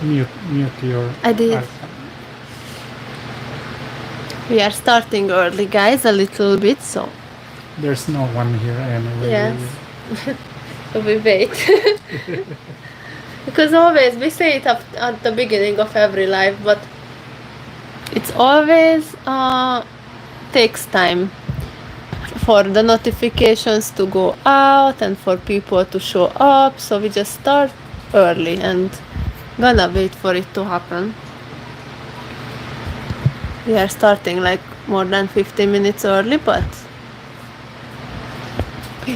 Mute your I did. icon. We are starting early, guys, a little bit, so There's no one here anyway. yes. So we wait. Because always we say it at the beginning of every live, but it's always takes time for the notifications to go out and for people to show up, so we just start early and gonna wait for it to happen. We are starting like more than 15 minutes early, but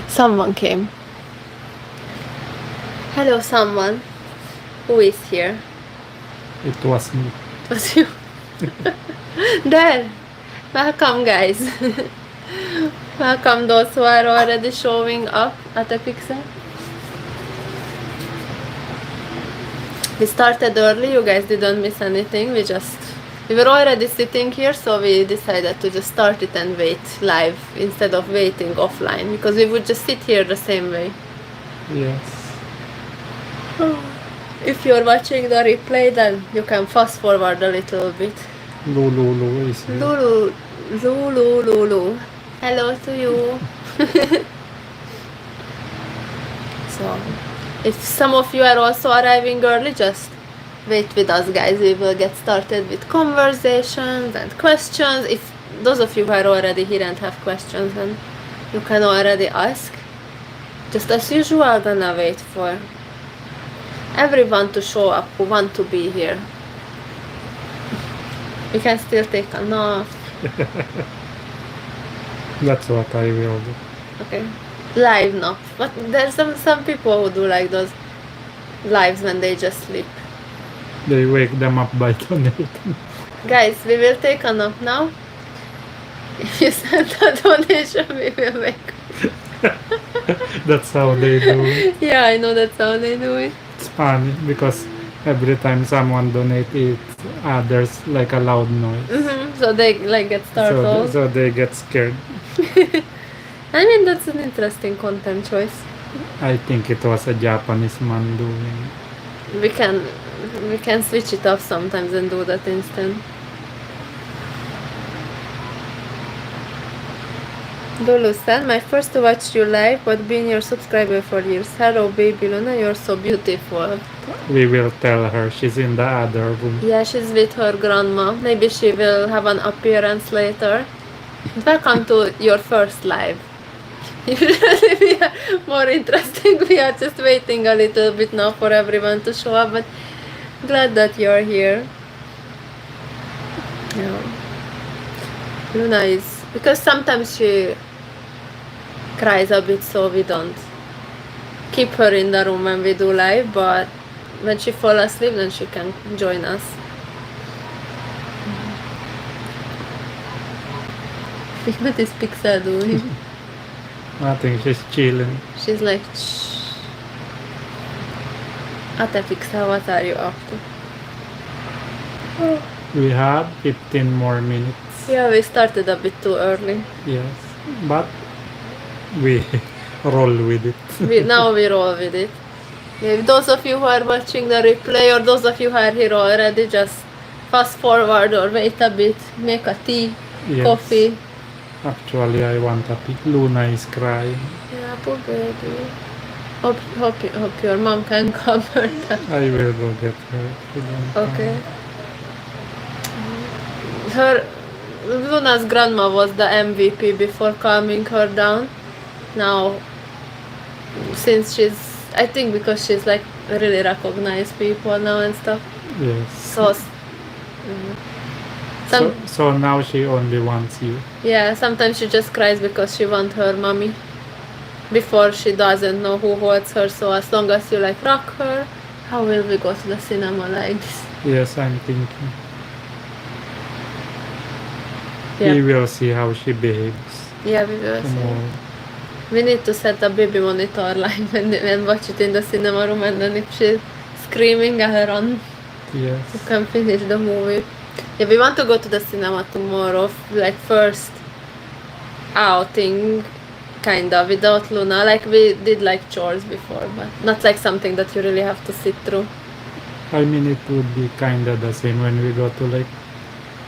someone came. Hello, someone. Who is here? It was me. It was you. There. Welcome, guys. Welcome those who are already showing up at a pixel. We started early, you guys didn't miss anything. We were already sitting here, so we decided to just start it and wait live instead of waiting offline, because we would just sit here the same way. Yes. If you're watching the replay, then you can fast forward a little bit. Lulu is here. Lulu. Hello to you. So, if some of you are also arriving early, just wait with us, guys. We will get started with conversations and questions. If those of you who are already here and have questions, then you can already ask. Just as usual, gonna wait for everyone to show up who want to be here. We can still take a nap. That's what I will do. Okay. Live nap. But there's some people who do like those lives when they just sleep. They wake them up by donating. Guys, we will take a nap now. If you send a donation, we will wake up. That's how they do it. Yeah, I know that's how they do it. It's funny because every time someone donates it, there's like a loud noise. So they like get startled. So they get scared. I mean, that's an interesting content choice. I think it was a Japanese man doing. We can switch it off sometimes and do that instead. Lulu said, my first to watch you live, but been your subscriber for years. Hello, baby Luna, you're so beautiful. We will tell her she's in the other room. Yeah, she's with her grandma. Maybe she will have an appearance later. Welcome to your first live. Usually we are more interesting. We are just waiting a little bit now for everyone to show up, but glad that you're here. Yeah. Luna is, because sometimes she cries a bit, so we don't keep her in the room when we do live, but when she falls asleep, then she can join us. What is Pixel doing? I think she's chilling. She's like, shh. Ate Pixel, what are you up to? We have 15 more minutes. Yeah, we started a bit too early. Yes, but we roll with it. Now we roll with it. Yeah, those of you who are watching the replay, or those of you who are here already, just fast forward or wait a bit, make a tea, Yes. coffee. Actually, I want a pic. Luna is crying. Yeah, poor baby. Hope your mom can cover that. I will go get her. Okay. Luna's grandma was the MVP before calming her down. Now, since I think because she's like really recognize people now and stuff. Yes. So now she only wants you. Yeah, sometimes she just cries because she wants her mommy. Before she doesn't know who holds her, so as long as you like rock her, how will we go to the cinema like this? Yes, I'm thinking. Yeah. We will see how she behaves Yeah, we will tomorrow. see. We need to set a baby monitor live and watch it in the cinema room, and then if she's screaming, I'll run. Yes. You can finish the movie. Yeah, we want to go to the cinema tomorrow, like first outing, kinda, without Luna. Like we did like chores before, but not like something that you really have to sit through. I mean, it would be kind of the same when we go to like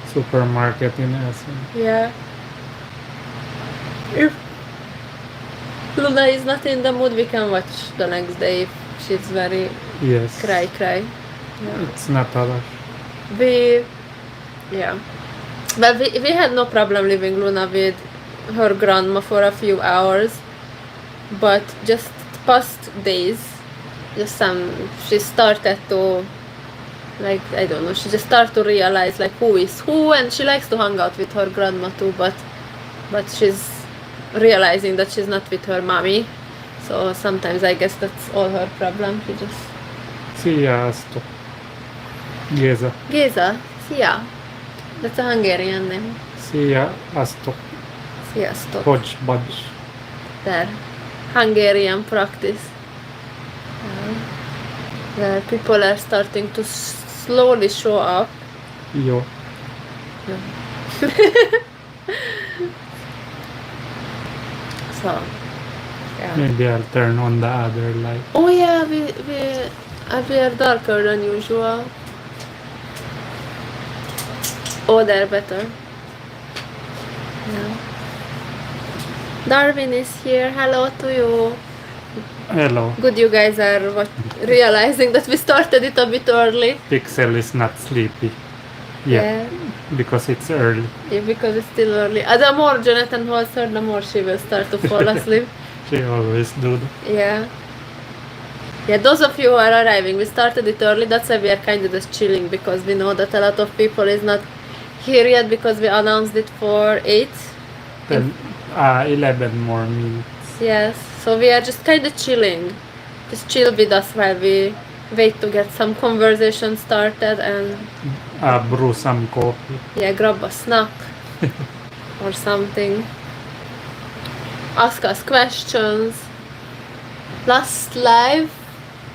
supermarket in Essen. Yeah. If Luna is not in the mood, we can watch the next day if she's very Yes. cry. Yeah. It's not a rush. Yeah. But we had no problem leaving Luna with her grandma for a few hours. But just past days, she started to, like, I don't know, she just started to realize like who is who, and she likes to hang out with her grandma too, but she's realizing that she's not with her mommy. So sometimes I guess that's all her problem. She just Sziasztok. Géza. Géza, szia. That's a Hungarian name. Sziasztok. Sziasztok. Hodge budge. There. Hungarian practice. Where people are starting to slowly show up. Jó. So, yeah. Maybe I'll turn on the other light. Oh yeah, we are darker than usual. Oh, they're better. Yeah. Darwin is here. Hello to you. Hello. Good, you guys are realizing that we started it a bit early. Pixel is not sleepy. Yeah. Because it's early. Yeah, because it's still early. The more Jonathan holds her, the more she will start to fall asleep. She always do that. Yeah. Yeah, those of you who are arriving, we started it early. That's why we are kind of just chilling, because we know that a lot of people is not here yet because we announced it for 8. Then 11 more minutes. Yes, so we are just kind of chilling. Just chill with us while we wait to get some conversation started and Brew some coffee. yeah, grab a snack or something. Ask us questions. Last live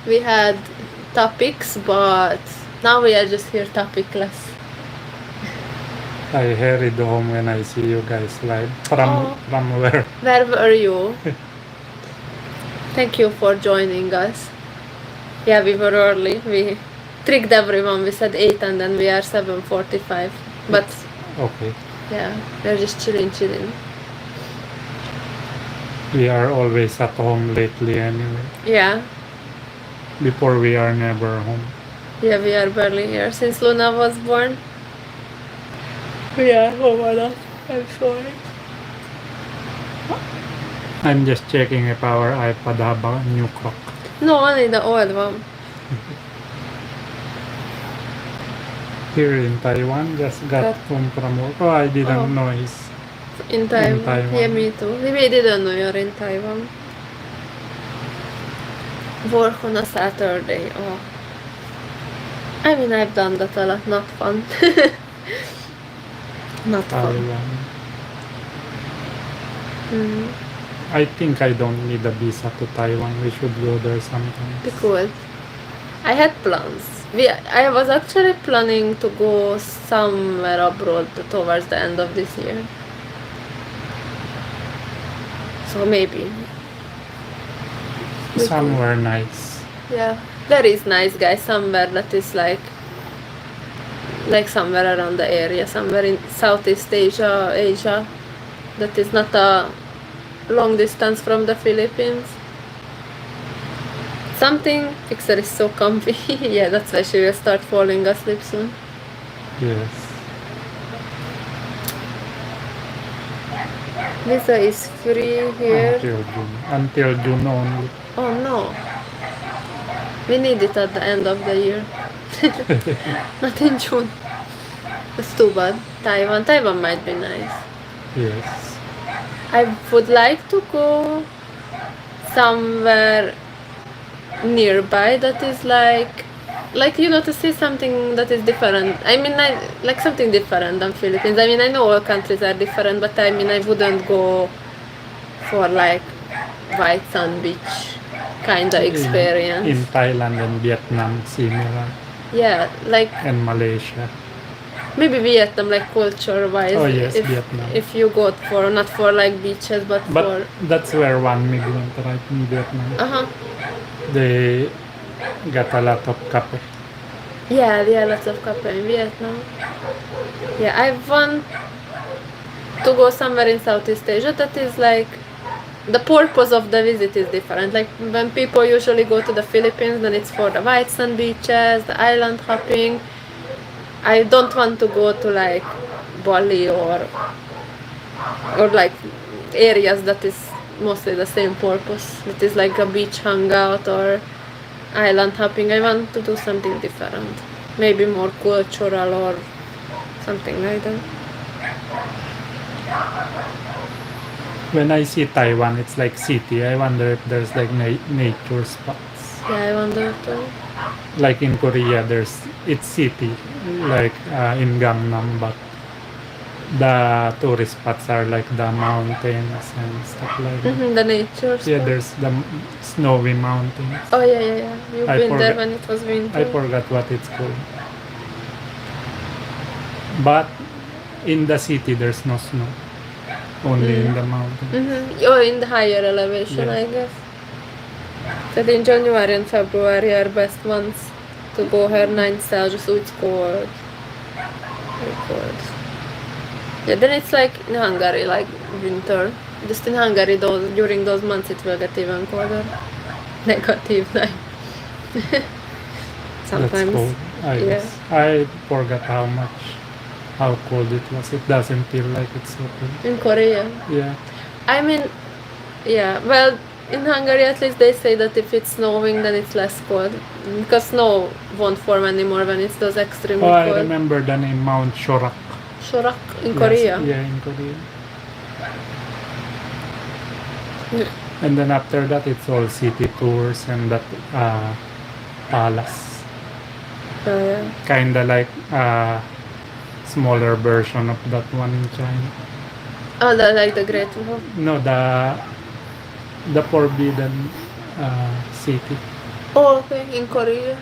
we had topics, but now we are just here topicless. I hurried home when I see you guys live. From where? Where were you? Thank you for joining us. Yeah, we were early. We tricked everyone. We said 8 and then we are 7:45. But Okay. yeah, we're just chilling. We are always at home lately anyway. Yeah. Before we are never home. Yeah, we are barely here since Luna was born. We are home a lot. I'm sorry. I'm just checking if our iPad have a new clock. No, only the old one. Here in Taiwan, just got home from work. Oh, I didn't know he's In Taiwan. Taiwan. Yeah, me too. We didn't know you're in Taiwan. Work on a Saturday. Oh. I mean, I've done that a lot. Not fun. Not fun. Taiwan. Mm. I think I don't need a visa to Taiwan. We should go there sometime. Be cool. I had plans. I was actually planning to go somewhere abroad towards the end of this year. So maybe. Somewhere nice. Yeah, that is nice, guys. Somewhere that is like somewhere around the area, somewhere in Southeast Asia, that is not a long distance from the Philippines. Something. Pixar is so comfy. Yeah, that's why she will start falling asleep soon. Yes. Visa is free here. Until June only. Oh no. We need it at the end of the year. Not in June. That's too bad. Taiwan might be nice. Yes. I would like to go somewhere nearby that is like to see something that is different. I mean, like something different than Philippines. I mean, I know all countries are different, but I mean, I wouldn't go for like white sand beach kind of experience. In Thailand and Vietnam, similar. Yeah, like And Malaysia. maybe Vietnam, like culture-wise. Oh yes, Vietnam. If you go for not for like beaches, but for that's where one migrant, right, in Vietnam. uh-huh. They got a lot of cafe. Yeah, lots of couple in Vietnam. Yeah, I want to go somewhere in Southeast Asia that is like the purpose of the visit is different. Like when people usually go to the Philippines, then it's for the white sand beaches, the island hopping. I don't want to go to like Bali or like areas that is mostly the same purpose. It is like a beach hangout or island hopping. I want to do something different, maybe more cultural or something like that. When I see Taiwan, it's like city. I wonder if there's like nature spots. Yeah, I wonder too. Like in Korea, it's city, like in Gangnam, but the tourist spots are like the mountains and stuff like that. The nature Yeah, spot. there's the snowy mountains. Oh yeah. You've I been there forgot- when it was winter. I forgot what it's called. But in the city, there's no snow. Only in the mountains. Oh, in the higher elevation, Yeah. I guess. That in January and February are best months to go here 9 Celsius, so it's cold. Very cold. Yeah, then it's like in Hungary, like winter. Just in Hungary, during those months, it will get even colder. -9. Sometimes. That's cold. Yeah. I forgot how cold it was. It doesn't feel like it's so cold. In Korea. Yeah. I mean, yeah, well, in Hungary at least they say that if it's snowing then it's less cold. Because snow won't form anymore when it's those extremely Oh, I cold. remember the name Mount Shorak. Shorak in Yes, Korea. Yeah, in Korea. Yeah. And then after that, it's all city tours and that palace. Oh, yeah. Kinda like smaller version of that one in China. Oh, like the Great Wall. No, the Forbidden City. Oh, okay, in Korea.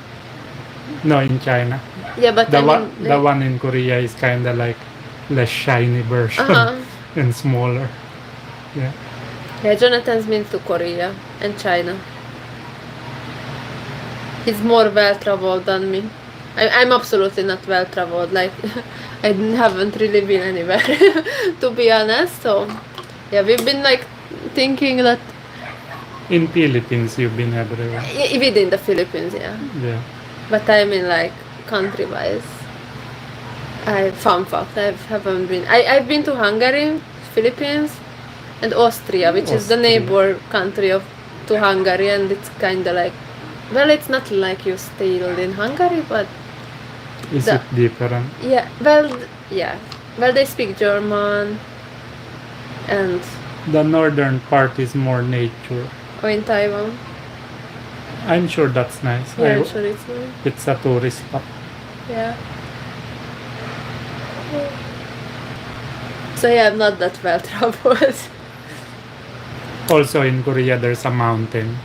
No, in China. Yeah, but The I one, mean, the one in Korea is kinda like less shiny version and smaller. Yeah. Yeah, Jonathan's been to Korea and China. He's more well-traveled than me. I'm absolutely not well-traveled. Like, I haven't really been anywhere, to be honest. So, yeah, we've been like thinking that In Philippines, you've been everywhere. within the Philippines, yeah. Yeah. But I mean, like country-wise. Fun fact, I haven't been. I've been to Hungary, Philippines, and Austria, which is the Austria. neighbor country to Hungary, and it's kind of like, well, it's not like you stayed in Hungary, but Is it different? yeah, well, they speak German, and The northern part is more nature. in Taiwan, I'm sure that's nice. yeah, I'm sure it's nice. It's a tourist spot. Yeah. So yeah, I'm not that well traveled. Also in Korea, there's a mountain,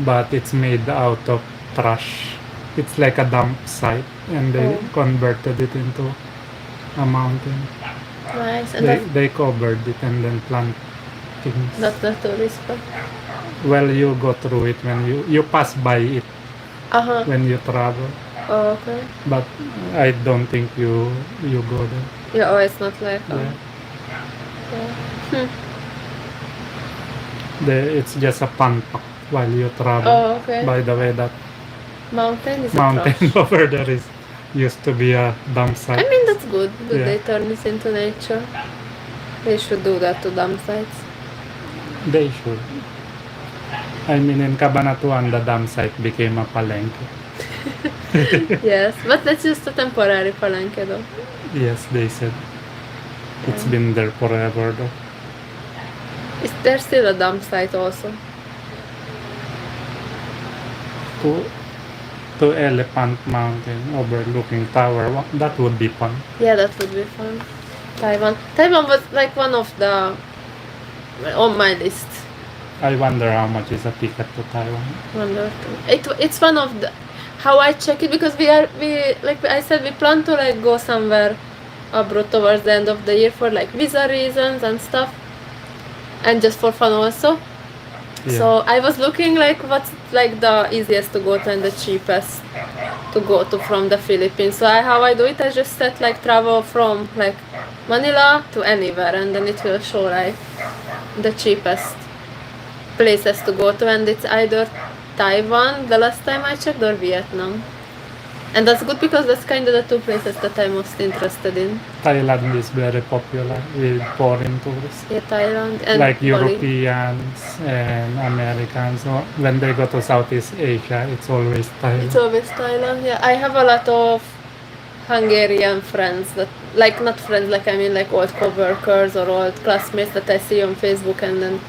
but it's made out of trash. It's like a dump site, and they converted it into a mountain. Nice, and They covered it and then plant things. that's the tourist spot. Well, you go through it when you pass by it when you travel, Oh, okay. but I don't think you go there. Yeah, oh, it's not like Yeah. yeah. It's just a fun pack while you travel. Oh, okay. By the way, that Mountain is a mountain trash. over there is used to be a dump I site. mean, that's good. Good, Yeah. they turn this into nature. They should do that to dump sites. They should. I mean, in Cabanatuan, the dam site became a palenque. Yes, but that's just a temporary palenque though. Yes, they said. It's been there forever though. Is there still a dump site also? To Elephant Mountain overlooking tower, that would be fun. Yeah, that would be fun. Taiwan was like one of the on my list. I wonder how much is a ticket to Taiwan. It's one of the how I check it because we like I said we plan to like go somewhere abroad towards the end of the year for like visa reasons and stuff, and just for fun also. Yeah. So I was looking like what's like the easiest to go to and the cheapest to go to from the Philippines. So how I do it, I just set like travel from like Manila to anywhere, and then it will show like the cheapest places to go to, and it's either Taiwan the last time I checked or Vietnam. And that's good because that's kind of the two places that I'm most interested in. Thailand is very popular with foreign tourists. Yeah, Thailand and Like Bali. Europeans and Americans. So when they go to Southeast Asia, it's always Thailand. It's always Thailand. Yeah, I have a lot of Hungarian friends that, like, not friends, like I mean like old co-workers or old classmates that I see on Facebook, and then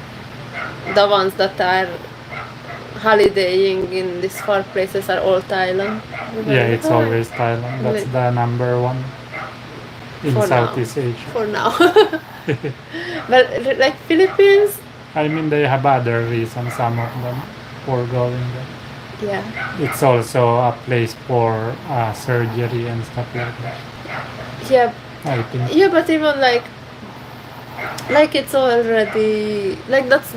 the ones that are holidaying in these far places are all Thailand. Yeah, it's always Thailand. That's the number one in For now. Southeast Asia. For now. But like Philippines, I mean, they have other reasons, some of them, for going there. yeah. It's also a place for surgery and stuff like that, Yeah, I think. yeah, but even like it's already like that's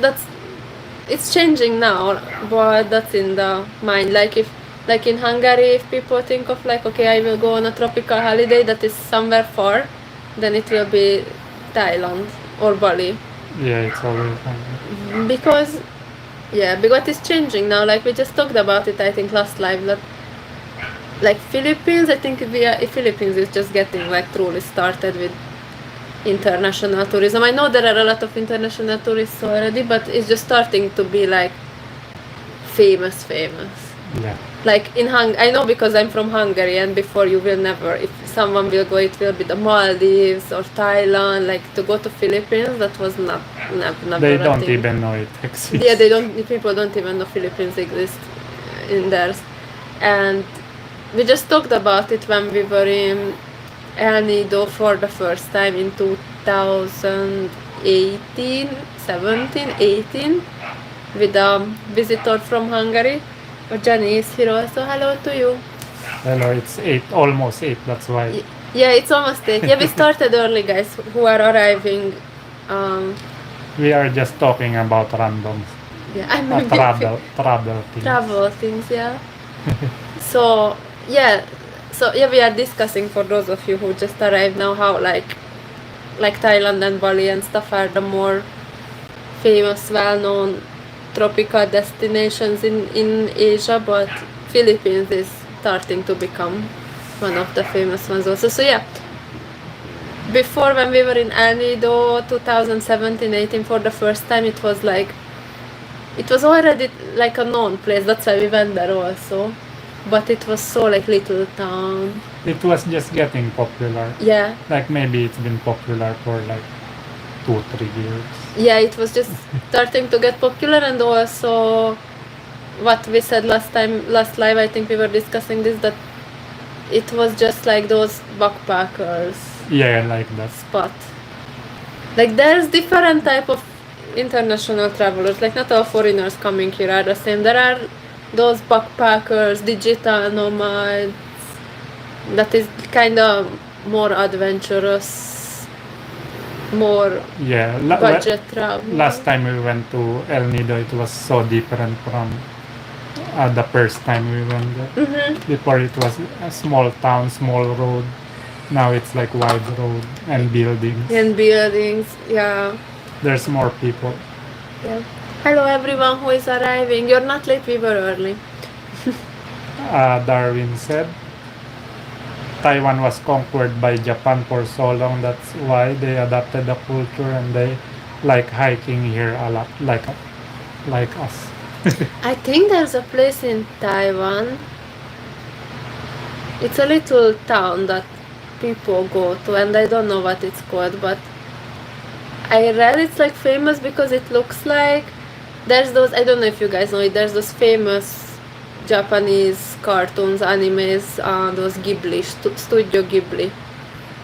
it's changing now, but that's in the mind. Like if like in Hungary, if people think of like, okay, I will go on a tropical holiday that is somewhere far, then it will be Thailand or Bali. Yeah, it's always fun. Because it's changing now. Like we just talked about it, I think last live, that like Philippines, I think Philippines is just getting like truly started with international tourism. I know there are a lot of international tourists already, but it's just starting to be like famous. Yeah. Like in I know because I'm from Hungary, and before you will never, if someone will go, it will be the Maldives or Thailand. Like to go to Philippines, that was never They a don't thing. even know it exists. Yeah, people don't even know Philippines exist in theirs. And we just talked about it when we were in El Nido for the first time in 2018, 17, 18 with a visitor from Hungary. Jenny is here also. Hello to you. Hello, it's 8, almost 8, that's why. Yeah, it's almost 8. Yeah, we started early, guys, who are arriving. We are just talking about random Yeah, I'm travel things. Travel things, yeah. So yeah, we are discussing, for those of you who just arrived now, how like Thailand and Bali and stuff are the more famous, well-known tropical destinations in Asia, but Philippines is starting to become one of the famous ones also. So yeah, before when we were in El Nido 2017-18 for the first time, it was already like a known place. That's why we went there also. But it was so like little town. It was just getting popular. Yeah. Like maybe it's been popular for like 2-3 years. Yeah, it was just starting to get popular, and also what we said last live, I think we were discussing this, that it was just like those backpackers. Yeah, like that. Spot. Like there's different type of international travelers. Like not all foreigners coming here are the same. There are those backpackers, digital nomads, that is kind of more adventurous, more budget travel. Last time we went to El Nido, it was so different from the first time we went there. Mm-hmm. Before it was a small town, small road. Now it's like wide road and buildings. Yeah. There's more people. Yeah. Hello everyone who is arriving. You're not late, we were early. Darwin said Taiwan was conquered by Japan for so long, that's why they adopted the culture and they like hiking here a lot, like us. I think there's a place in Taiwan. It's a little town that people go to, and I don't know what it's called, but I read it's like famous because it looks like there's those, I don't know if you guys know it, there's those famous Japanese cartoons, animes, those Ghibli, Studio Ghibli.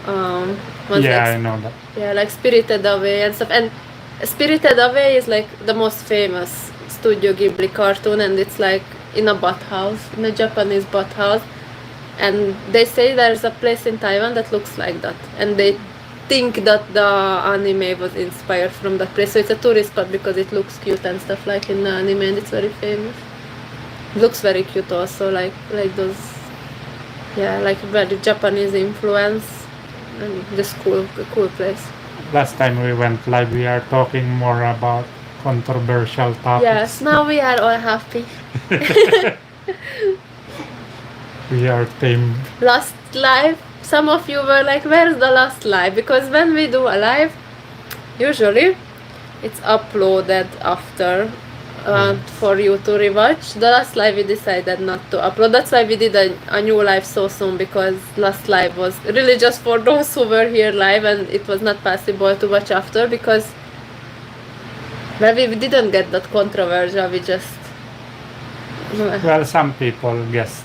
I know that. Yeah, like Spirited Away and stuff. And Spirited Away is like the most famous Studio Ghibli cartoon, and it's like in a bathhouse, in a Japanese bathhouse. And they say there's a place in Taiwan that looks like that, and they think that the anime was inspired from that place. So it's a tourist spot because it looks cute and stuff like in the anime, and it's very famous. It looks very cute also, like those, yeah, like very Japanese influence, and just cool place. Last time we went live, we are talking more about controversial topics. Yes, now we are all happy. We are tamed. Last live, some of you were like, where's the last live? Because when we do a live, usually it's uploaded after for you to rewatch. The last live we decided not to upload. That's why we did a new live so soon, because last live was really just for those who were here live, and it was not possible to watch after because, well, we didn't get that controversial. We just Well, some people guessed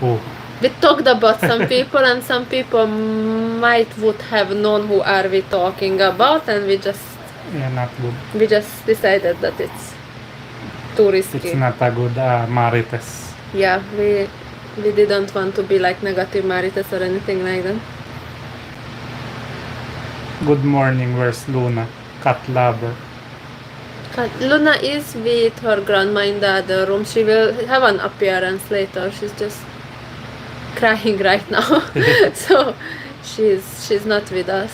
who. we talked about some people, and some people would have known who are we talking about, and we just Not good. decided that it's too risky. It's not a good Marites. Yeah, we didn't want to be like negative Marites or anything like that. Good morning, where's Luna? Cat lover. Luna is with her grandma in the other room. She will have an appearance later. She's just crying right now. So she's not with us.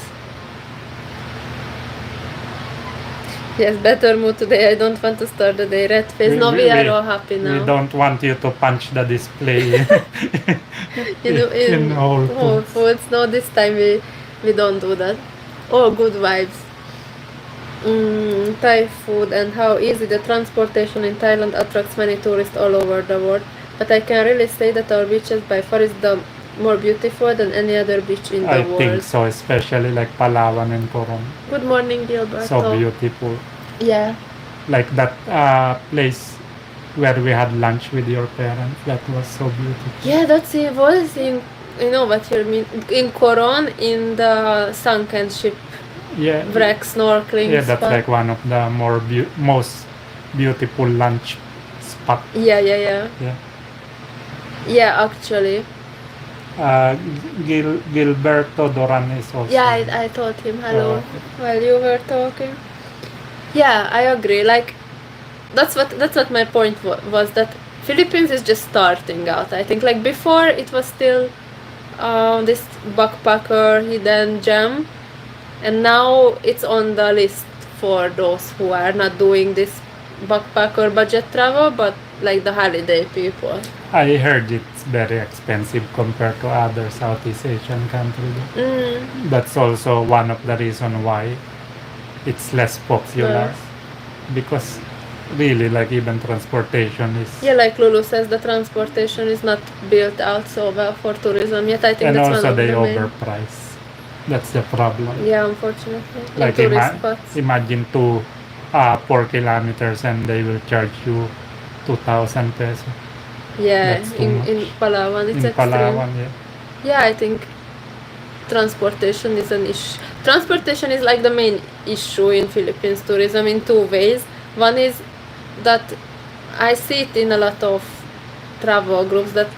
Yes, better mood today. I don't want to start the day red face. No, we are all happy now. We don't want you to punch the display in Whole Foods. No, this time we don't do that. Oh, good vibes. Thai food and how easy the transportation in Thailand attracts many tourists all over the world. But I can really say that our beaches by far is the more beautiful than any other beach in the world. I think so, especially like Palawan and Coron. Good morning, Gilbert. So beautiful. Yeah. Like that place where we had lunch with your parents. That was so beautiful. Yeah, it was in, you know what you mean, in Coron, in the sunken ship. Yeah. Wreck snorkeling. Yeah, that's spot. like one of the most beautiful lunch spot. Yeah. Yeah. Yeah, actually. Gilberto Doran is also. Yeah, I told him hello while you were talking. Yeah, I agree. Like, that's what my point was, that Philippines is just starting out. I think like before it was still this backpacker hidden gem, and now it's on the list for those who are not doing this backpacker budget travel, but like the holiday people. I heard it's very expensive compared to other Southeast Asian countries. That's also one of the reasons why it's less popular. Yes. Because really, like, even transportation is. Yeah, like Lulu says, the transportation is not built out so well for tourism yet. I think And that's also one of they the main. overprice. That's the problem. Yeah, unfortunately. Like in tourist spots. imagine 4 kilometers and they will charge you 2,000 pesos. Yeah, That's too in much. Palawan, it's In extreme. Palawan, yeah. Yeah, I think transportation is an issue. Transportation is like the main issue in Philippines tourism in two ways. One is that I see it in a lot of travel groups, that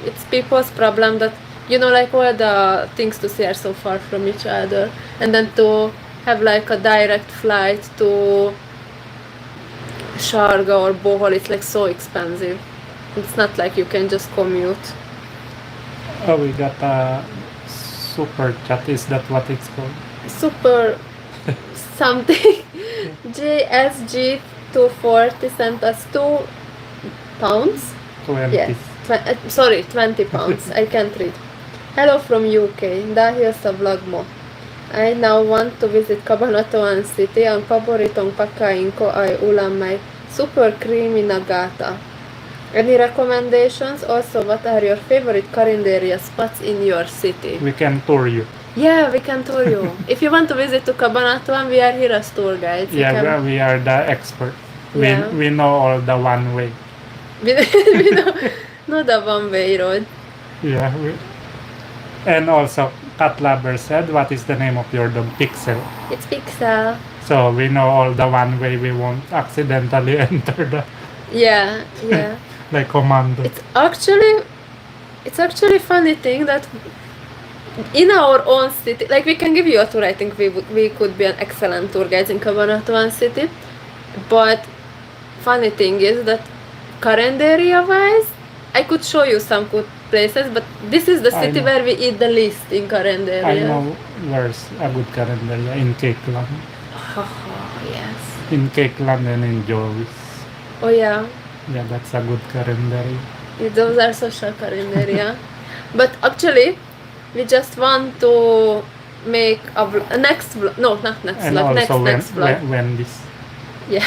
it's people's problem that, you know, like all the things to see are so far from each other, and then to have like a direct flight to Sharga or Bohol, it's like so expensive. It's not like you can just commute. Oh, we got a super chat. Is that what it's called? Super something. JSG 240 sent us £2. 20. Yes. 20 pounds. I can't read. Hello from UK. Dahil sa vlog mo. I now want to visit Cabanatuan City. Ang paboritong pagkain ko ay ulam may super creamy na gata. Any recommendations? Also, what are your favorite carinderia spots in your city? We can tour you. Yeah, we can tour you. If you want to visit to Cabanatuan, we are here as tour guides. You Yeah, can- we are the expert. Yeah. We know all the one way. we know the one-way road. Yeah. And also, Cat Lover said, what is the name of your dog? Pixel. It's Pixel. So we know all the one way, we won't accidentally enter the Yeah. like commando. It's actually funny thing that in our own city, like we can give you a tour. I think we could be an excellent tour guides in Cabanatuan city. But funny thing is that current area wise, I could show you some good places, but this is the I city know. where we eat the least in current area. I know where's a good carinderia in Cakeland. Yes. In Cakeland and in Joey's. Oh yeah. Yeah, that's a good carinderia. Yeah, those are social current area. But actually, we just want to make a next vlog. No, not next And vlog. also Next vlog. Wendy's. Yeah,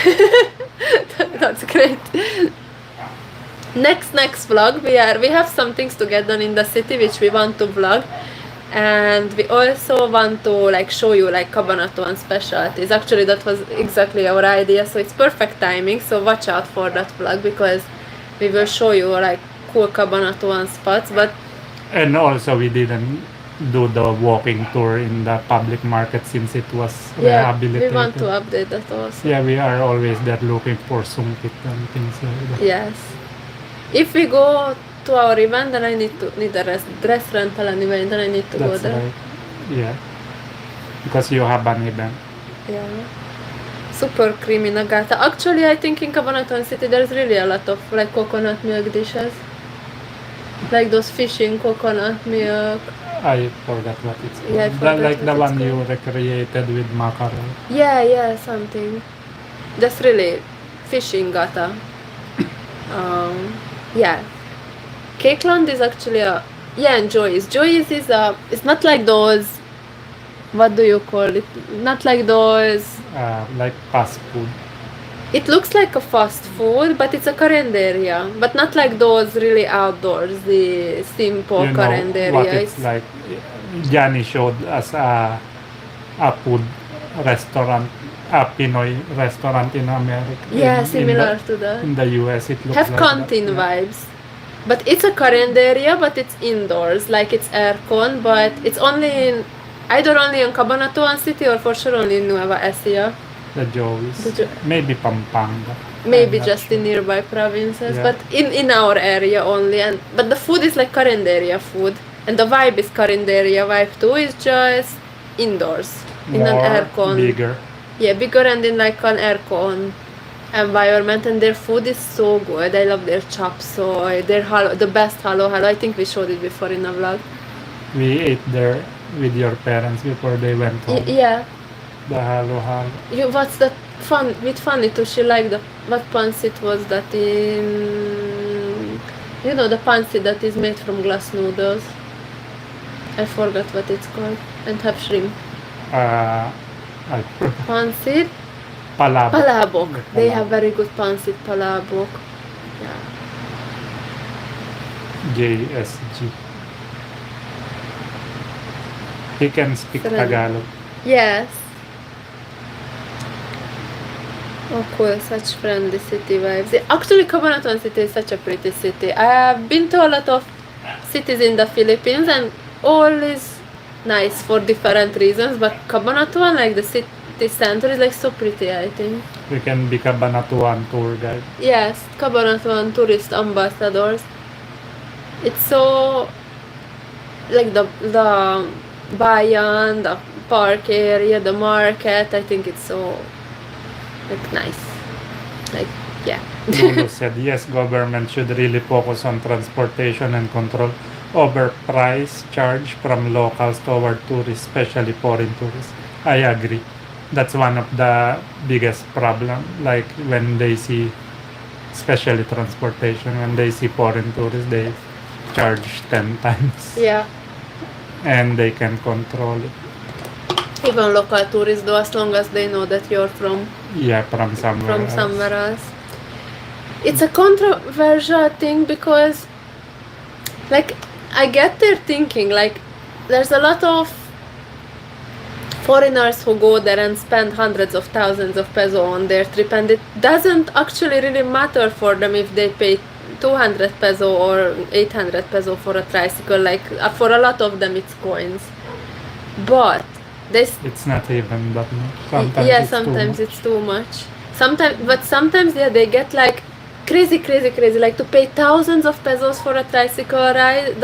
that's great. Next vlog, we have some things to get done in the city which we want to vlog, and we also want to like show you like Cabanatuan specialties. Actually, that was exactly our idea, so it's perfect timing. So watch out for that vlog because we will show you like cool Cabanatuan spots. But And also we didn't do the walking tour in the public market since it was yeah, rehabilitated. we want to update that also. Yeah, we are always there looking for sungkit and things like that. Yes. If we go to our event, then I need a dress rental anyway, and then I need to go That's there. right. Yeah. Because you have an event. Yeah. Super creamy nagata. Actually, I think in Cabanatuan City there's really a lot of like coconut milk dishes. Like those fishing coconut milk. I forgot what it's called. Yeah, I forgot Like the what it's one you called. recreated with mackerel. Yeah, something. That's really fishing gata. Yeah. Cakeland is actually and Joyce. Joyce is it's not like those, what do you call it? Not like those, Like fast food. it looks like a fast food, but it's a carinderia. But not like those really outdoors, the simple You know carinderia. what it's like. Johnny showed us a food restaurant, a Pinoy restaurant in America. Yeah, in similar to that. In the US, it looks Have like canteen that. Yeah. vibes. But it's a carinderia, but it's indoors, like it's aircon, but it's either only in Cabanatuan City or for sure only in Nueva Ecija. The Joey's. The Maybe Pampanga. Maybe I'm not just in sure. nearby provinces, Yeah. but in our area only. But the food is like carinderia food, and the vibe is carinderia vibe too. It's just indoors in an More aircon. bigger. Yeah, bigger and in like an aircon environment, and their food is so good. I love their chop suey, their the best halo. I think we showed it before in a vlog. We ate there with your parents before they went home. Yeah. The halo. What's that fun? With funny too. She liked what pancit was that in? You know the pancit that is made from glass noodles. I forgot what it's called. And have shrimp. I Pancit. palabok. Palabok. The They palabok. have very good pancit palabok. Yeah. JSG. He can speak Friend. Tagalog. Yes. Oh cool, such friendly city vibes. Actually, Cabanatuan City is such a pretty city. I have been to a lot of cities in the Philippines and all is nice for different reasons, but Cabanatuan, like the city center, is like so pretty, I think. We can be Cabanatuan tour guide. Yes, Cabanatuan tourist ambassadors. It's so like the bayan, the park area, the market. I think it's so like nice. Like yeah. Lulu said, yes, government should really focus on transportation and control overprice charge from locals toward tourists, especially foreign tourists. I agree. That's one of the biggest problem. Like when they see, especially transportation, when they see foreign tourists, they charge 10 times. Yeah. And they can control it. Even local tourists though, as long as they know that you're from Yeah, from somewhere else. else. It's a controversial thing because like I get their thinking, like there's a lot of foreigners who go there and spend hundreds of thousands of peso on their trip, and it doesn't actually really matter for them if they pay 200 peso or 800 peso for a tricycle. Like for a lot of them it's coins, but It's not even that much. Sometimes it's too much. Sometimes they get like crazy, like to pay thousands of pesos for a tricycle ride.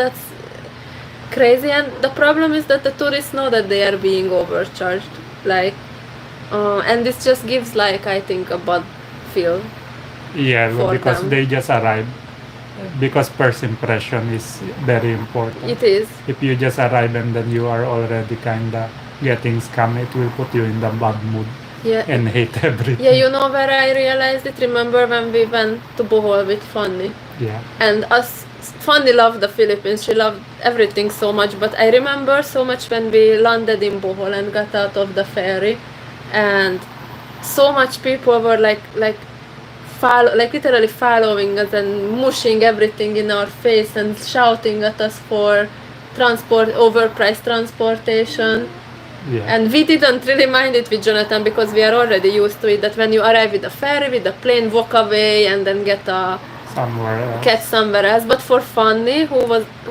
crazy, and the problem is that the tourists know that they are being overcharged, like, and this just gives, like, I think a bad feel. Yeah, well, For because them. they just arrived. Because first impression is very important. It is. If you just arrive and then you are already kinda getting scammed, it will put you in the bad mood Yeah. and hate everything. Yeah, you know where I realized it? Remember when we went to Bohol with Fanny? Yeah. And Fanny loved the Philippines. She loved everything so much. But I remember so much when we landed in Bohol and got out of the ferry, and so much people were like literally following us and mushing everything in our face and shouting at us for overpriced transportation. Yeah. And we didn't really mind it with Jonathan because we are already used to it, that when you arrive with the ferry, with the plane, walk away and then get somewhere else. But for Fanny, who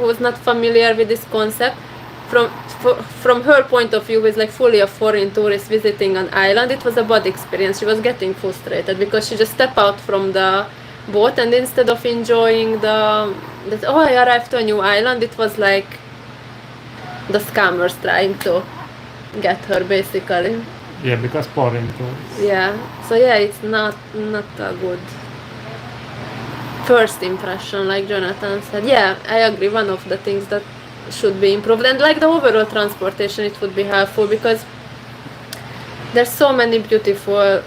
was not familiar with this concept, from her point of view, who is like fully a foreign tourist visiting an island, it was a bad experience. She was getting frustrated because she just stepped out from the boat, and instead of enjoying I arrived to a new island, it was like the scammers trying to get her, basically. Yeah, because foreign tourists. Yeah, so yeah, it's not a good first impression, like Jonathan said. Yeah, I agree, one of the things that should be improved, and like the overall transportation, it would be helpful because there's so many beautiful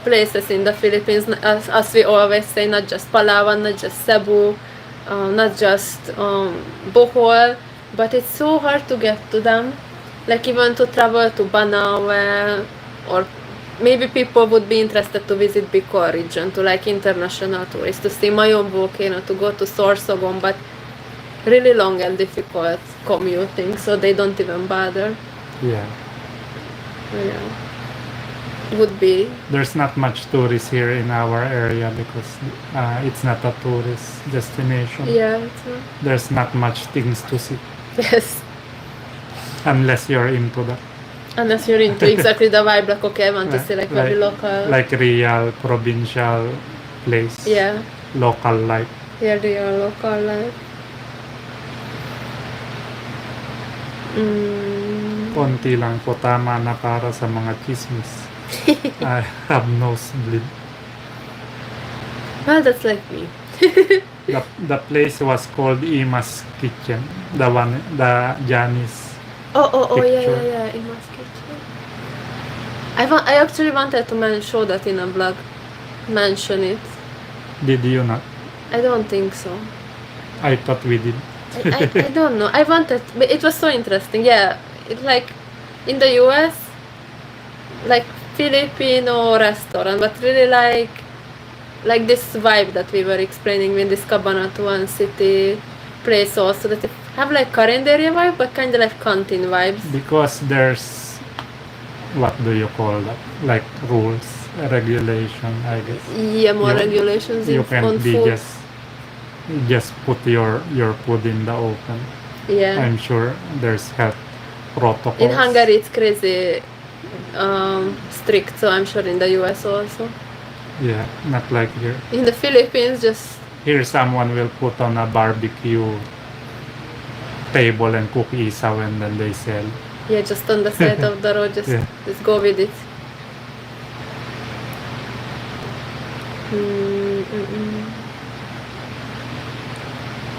places in the Philippines, as we always say, not just Palawan, not just Cebu, not just Bohol, but it's so hard to get to them. Like even to travel to Banaue, or maybe people would be interested to visit Bicol region, to like international tourists, to see Mayon volcano, to go to Sorsogon, but really long and difficult commuting, so they don't even bother. Yeah. Would be. There's not much tourists here in our area because it's not a tourist destination. Yeah, it's not. There's not much things to see. Yes. Unless you're into that. Unless you're into exactly the vibe, like, okay, I want to see like very local. Like real provincial place. Yeah. Local life. Yeah, real local life. Konti lang po, tama na para sa mga chismis. I have nosebleed. Well, that's like me. The place was called Ima's Kitchen. The Janice. Oh, picture. yeah, Ima's Kitchen. I actually wanted to show that in a blog. Mention it. Did you not? I don't think so. I thought we did. I don't know. I wanted, but it was so interesting. Yeah, it like in the US, like Filipino restaurant, but really like this vibe that we were explaining with this Cabanatuan city place also, that it have like Carinderia vibe, but kind of like canteen vibes. Because there's, what do you call that? Like rules, regulation, I guess. Yeah, more regulations You on can't be food. just put your food in the open. Yeah. I'm sure there's health protocols. In Hungary, it's crazy strict, so I'm sure in the US also. Yeah, not like here. In the Philippines, just Here someone will put on a barbecue table and cook isaw and then they sell. yeah, just on the side of the road, just Yeah. just go with it.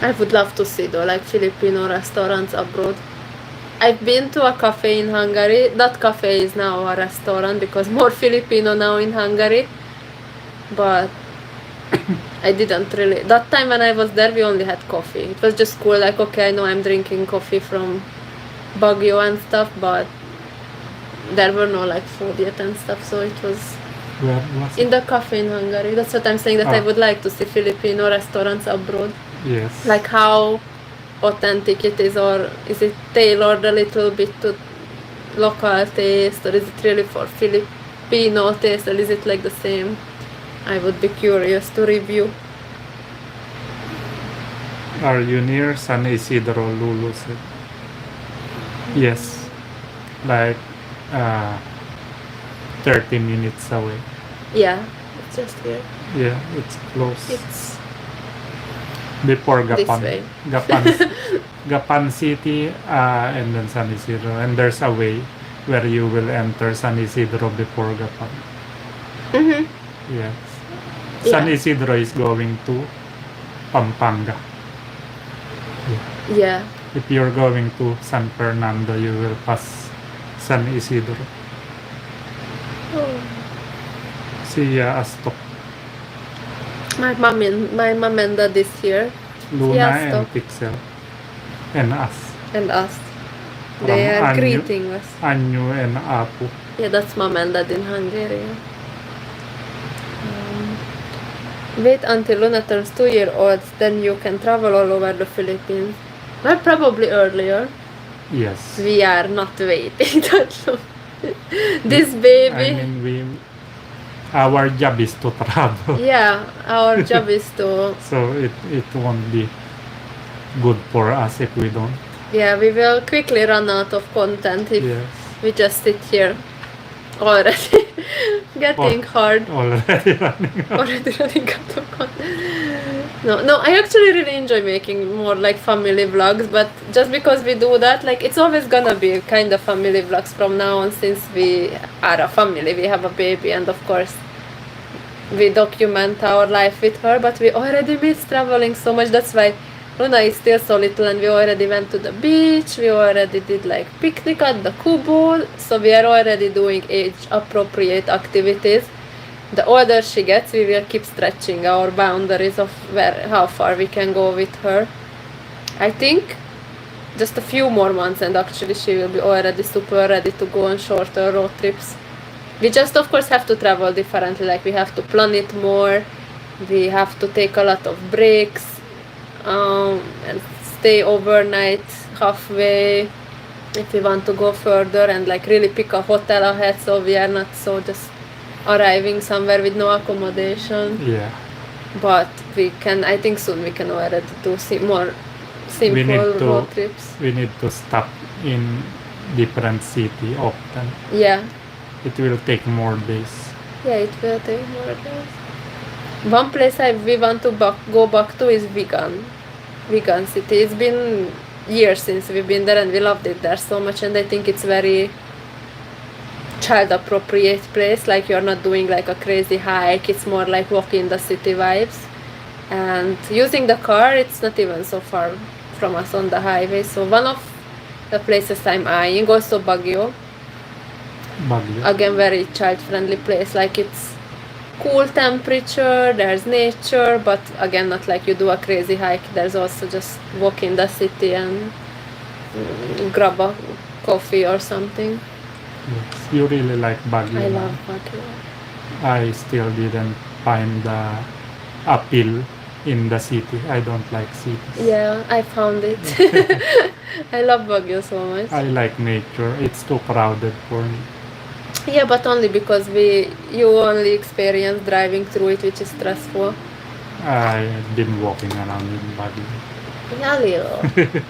I would love to see though, like Filipino restaurants abroad. I've been to a cafe in Hungary. That cafe is now a restaurant because more Filipino now in Hungary. But I didn't really. That time when I was there, we only had coffee. It was just cool, like, okay, I know I'm drinking coffee from Baguio and stuff, but there were no like food yet and stuff, so it was Where was in the cafe in Hungary. That's what I'm saying, that I would like to see Filipino restaurants abroad. Yes. Like how authentic it is, or is it tailored a little bit to local taste, or is it really for Filipino taste, or is it like the same? I would be curious to review. Are you near San Isidro, Lulu said? Yes. Like 30 minutes away. Yeah, it's just here. Yeah, it's close. It's before This Gapan. way. Gapan City, and then San Isidro. And there's a way where you will enter San Isidro before Gapan. Mm-hmm. Yes. San Yeah. Isidro is going to Pampanga. Yeah. If you're going to San Fernando, you will pass San Isidro. Oh. See Astok, My mom and dad is here. Luna Yeah, and stop. Pixel, and us. And us. From They are Anyu. greeting us. Anyu and Apu. Yeah, that's mom and dad in Hungary. Wait until Luna turns 2 years old, then you can travel all over the Philippines. Well, probably earlier. Yes. We are not waiting that long. This baby. I mean, our job is to travel. Yeah, our job is to. So it won't be good for us if we don't. Yeah, we will quickly run out of content if Yes. we just sit here. Already getting hard. Already running out. Already running out of content. No, I actually really enjoy making more like family vlogs, but just because we do that, like it's always gonna be kind of family vlogs from now on, since we are a family, we have a baby, and of course we document our life with her, but we already miss traveling so much. That's why Luna is still so little, and we already went to the beach, we already did like picnic at the Kubo, so we are already doing age appropriate activities. The older she gets, we will keep stretching our boundaries of how far we can go with her. I think just a few more months and actually she will be already super ready to go on shorter road trips. We just of course have to travel differently, like we have to plan it more, we have to take a lot of breaks, and stay overnight halfway if we want to go further, and like really pick a hotel ahead so we are not so just arriving somewhere with no accommodation. Yeah. But we can, I think soon we can already do more simple We need to- road trips. We need to stop in different city often. Yeah, It will take more days. yeah, it will take more days. One place we want to go back to is Vegan City. It's been years since we've been there, and we loved it there so much, and I think it's very child appropriate place. Like you're not doing like a crazy hike, it's more like walking in the city vibes, and using the car, it's not even so far from us on the highway. So one of the places I'm eyeing, also Baguio, Baguio. again very child friendly place. Like it's cool temperature, there's nature, but again not like you do a crazy hike. There's also just walk in the city and grab a coffee or something. Yes. You really like Baguio. I now. love Baguio. I still didn't find the appeal in the city. I don't like cities. Yeah, I found it. I love Baguio so much. I like nature. It's too crowded for me. Yeah, but only because you only experience driving through it, which is stressful. I've been walking around in Baguio. Yeah, little.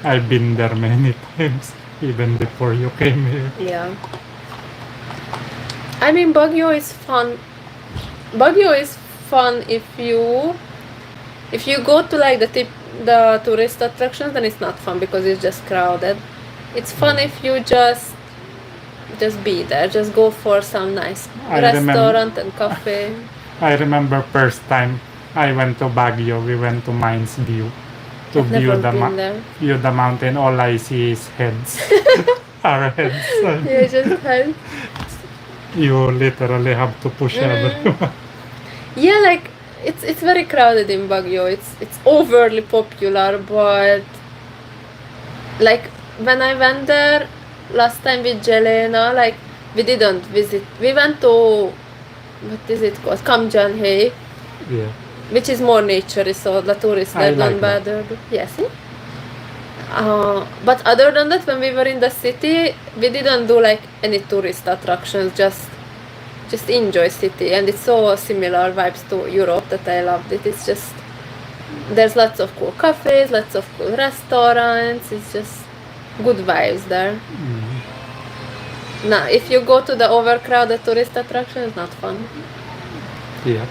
I've been there many times, even before you came here. Yeah. I mean, Baguio is fun. Baguio is fun if you go to like the tourist attractions, then it's not fun because it's just crowded. It's fun if you just be there, just go for some nice I restaurant and cafe. I remember first time I went to Baguio, we went to Mines View to I've view never the been there. view the mountain. All I see is heads. Our heads. You just had. You literally have to push everyone. Yeah, like it's very crowded in Baguio. It's overly popular, but like when I went there last time with Jelena, like we didn't visit. We went to what is it called? Kamjanhei, Yeah. which is more nature, so the tourists I there don't like that. bother. Yes. But other than that, when we were in the city, we didn't do like any tourist attractions. Just enjoy city, and it's so similar vibes to Europe that I loved it. It's just there's lots of cool cafes, lots of cool restaurants. It's just good vibes there. Now, if you go to the overcrowded tourist attraction, it's not fun. Yeah.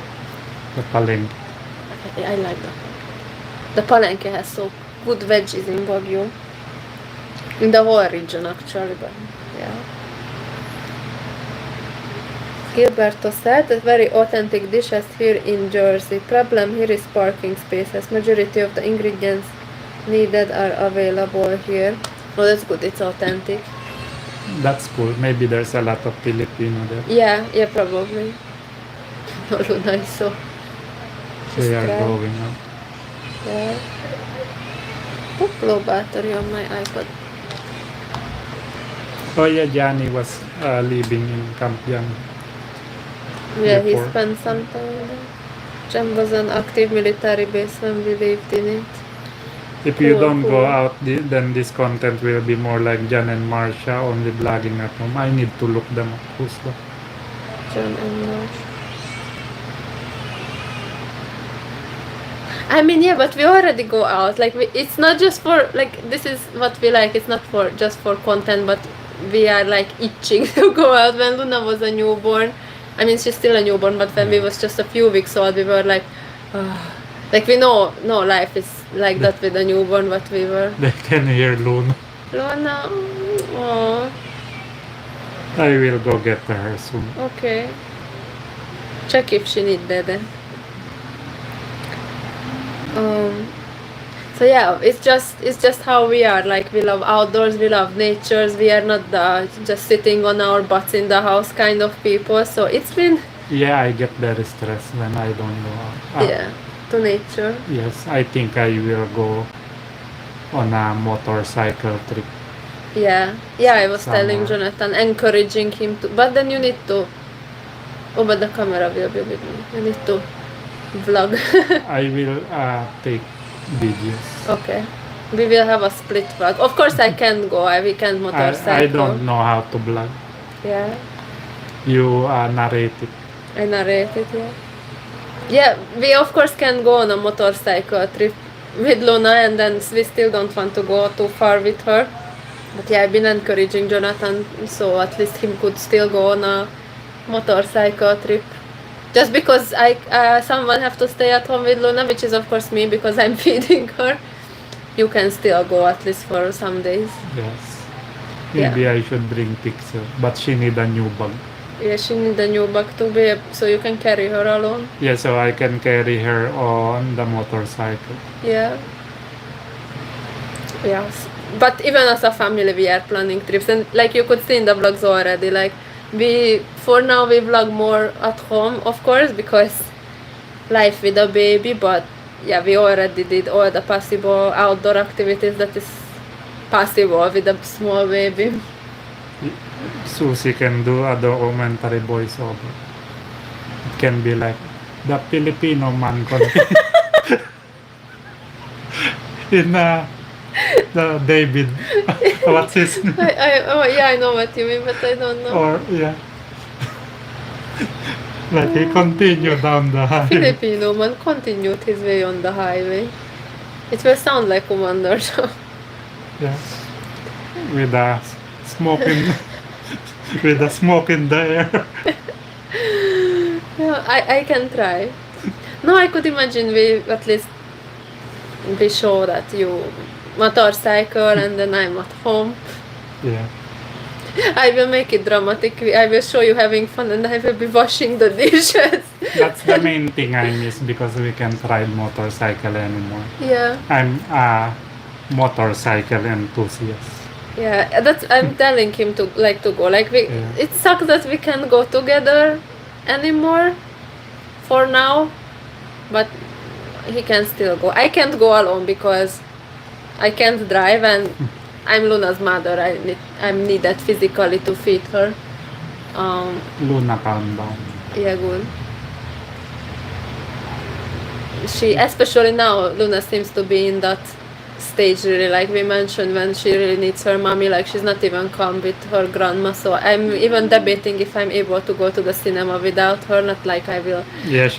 The Palenque. I like that. The Palenque has so good veggies in Baguio. In the whole region actually, but yeah. Gilberto said that very authentic dishes here in Jersey. Problem here is parking spaces. Majority of the ingredients needed are available here. Oh, that's good. It's authentic. That's cool. Maybe there's a lot of Filipino there. Yeah, probably. No, Luna is so They are distraught. growing up. Yeah. Put low battery on my iPad. Oh yeah, Johnny was living in Camp Johnny. Yeah, he Before. spent some time there. Jem was an active military base when we lived in it. If you Cool, don't go cool. out, then this content will be more like Jan and Marcia only blogging at home. I need to look them up. Who's that? John and Marsh. I mean, yeah, but we already go out. Like, it's not just for, like, this is what we like. It's not for just for content, but we are, like, itching to go out. When Luna was a newborn, I mean, she's still a newborn, but when we was just a few weeks old, we were like, like, we know, no, life is like that with a newborn, but we were. They can hear Luna. Luna, oh, I will go get her soon. okay. Check if she need dede. So yeah, it's just how we are. Like, we love outdoors, we love natures. We are not the just sitting on our butts in the house kind of people. So it's been Yeah, I get very stressed when I don't go out. yeah, to nature. Yes, I think I will go on a motorcycle trip. Yeah, I was telling Somewhere. Jonathan, encouraging him to. But then you need to. Oh, but the camera will be with me. You need to vlog. I will take videos. Okay. We will have a split vlog. Of course, I can go. We can motorcycle. I don't know how to blog. Yeah, You narrate it. I narrated. Yeah, we of course can go on a motorcycle trip with Luna, and then we still don't want to go too far with her. But yeah, I've been encouraging Jonathan, so at least he could still go on a motorcycle trip. Just because someone have to stay at home with Luna, which is of course me because I'm feeding her. You can still go at least for some days. Yes. Maybe I should bring Pixel, but she need a new bag. Yeah, she need a new bag to be so you can carry her alone. Yeah, so I can carry her on the motorcycle. Yeah. Yes. But even as a family, we are planning trips, and like you could see in the vlogs already, like for now we vlog more at home, of course, because life with a baby. But yeah, we already did all the possible outdoor activities that is possible with a small baby. Susie can do a documentary voiceover. It can be like the Filipino man in the David. What's his name? I know what you mean, but I don't know. Or yeah. Like he continued down the highway. Filipino man continued his way on the highway. It will sound like Commander Joe. Yeah. With a smoke in with a smoke in the air. Yeah, I can try. No, I could imagine we show that you motorcycle and then I'm at home. Yeah. I will make it dramatic. I will show you having fun and I will be washing the dishes. That's the main thing I miss because we can't ride motorcycle anymore. Yeah. I'm a motorcycle enthusiast. Yeah, I'm telling him to go. It sucks that we can't go together anymore for now, but he can still go. I can't go alone because I can't drive and I'm Luna's mother. I'm needed physically to feed her. Luna, calm down. Yeah, good. She, especially now, Luna seems to be in that stage really, like we mentioned, when she really needs her mommy. Like, she's not even calm with her grandma, so I'm even debating if I'm able to go to the cinema without her. Not like I will. Yeah,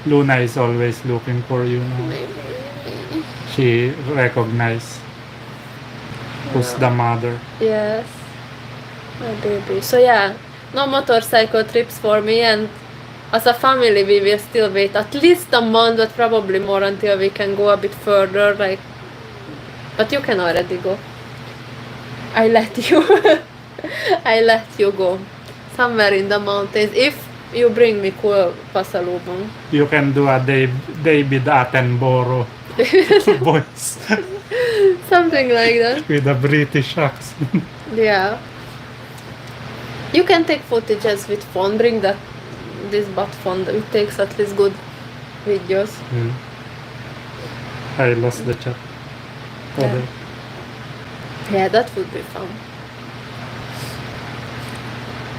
Luna is always looking for you now. She recognized who's the mother. Yes, my baby. So yeah, no motorcycle trips for me, and as a family, we will still wait at least a month, but probably more until we can go a bit further. Like, but you can already go. I let you. I let you go somewhere in the mountains if you bring me cool pasalubong. You can do a David Attenborough voice Something like that. with a British accent. Yeah. You can take footages with phone. Bring this butt phone. It takes at least good videos. I lost the chat. Yeah. Yeah, that would be fun.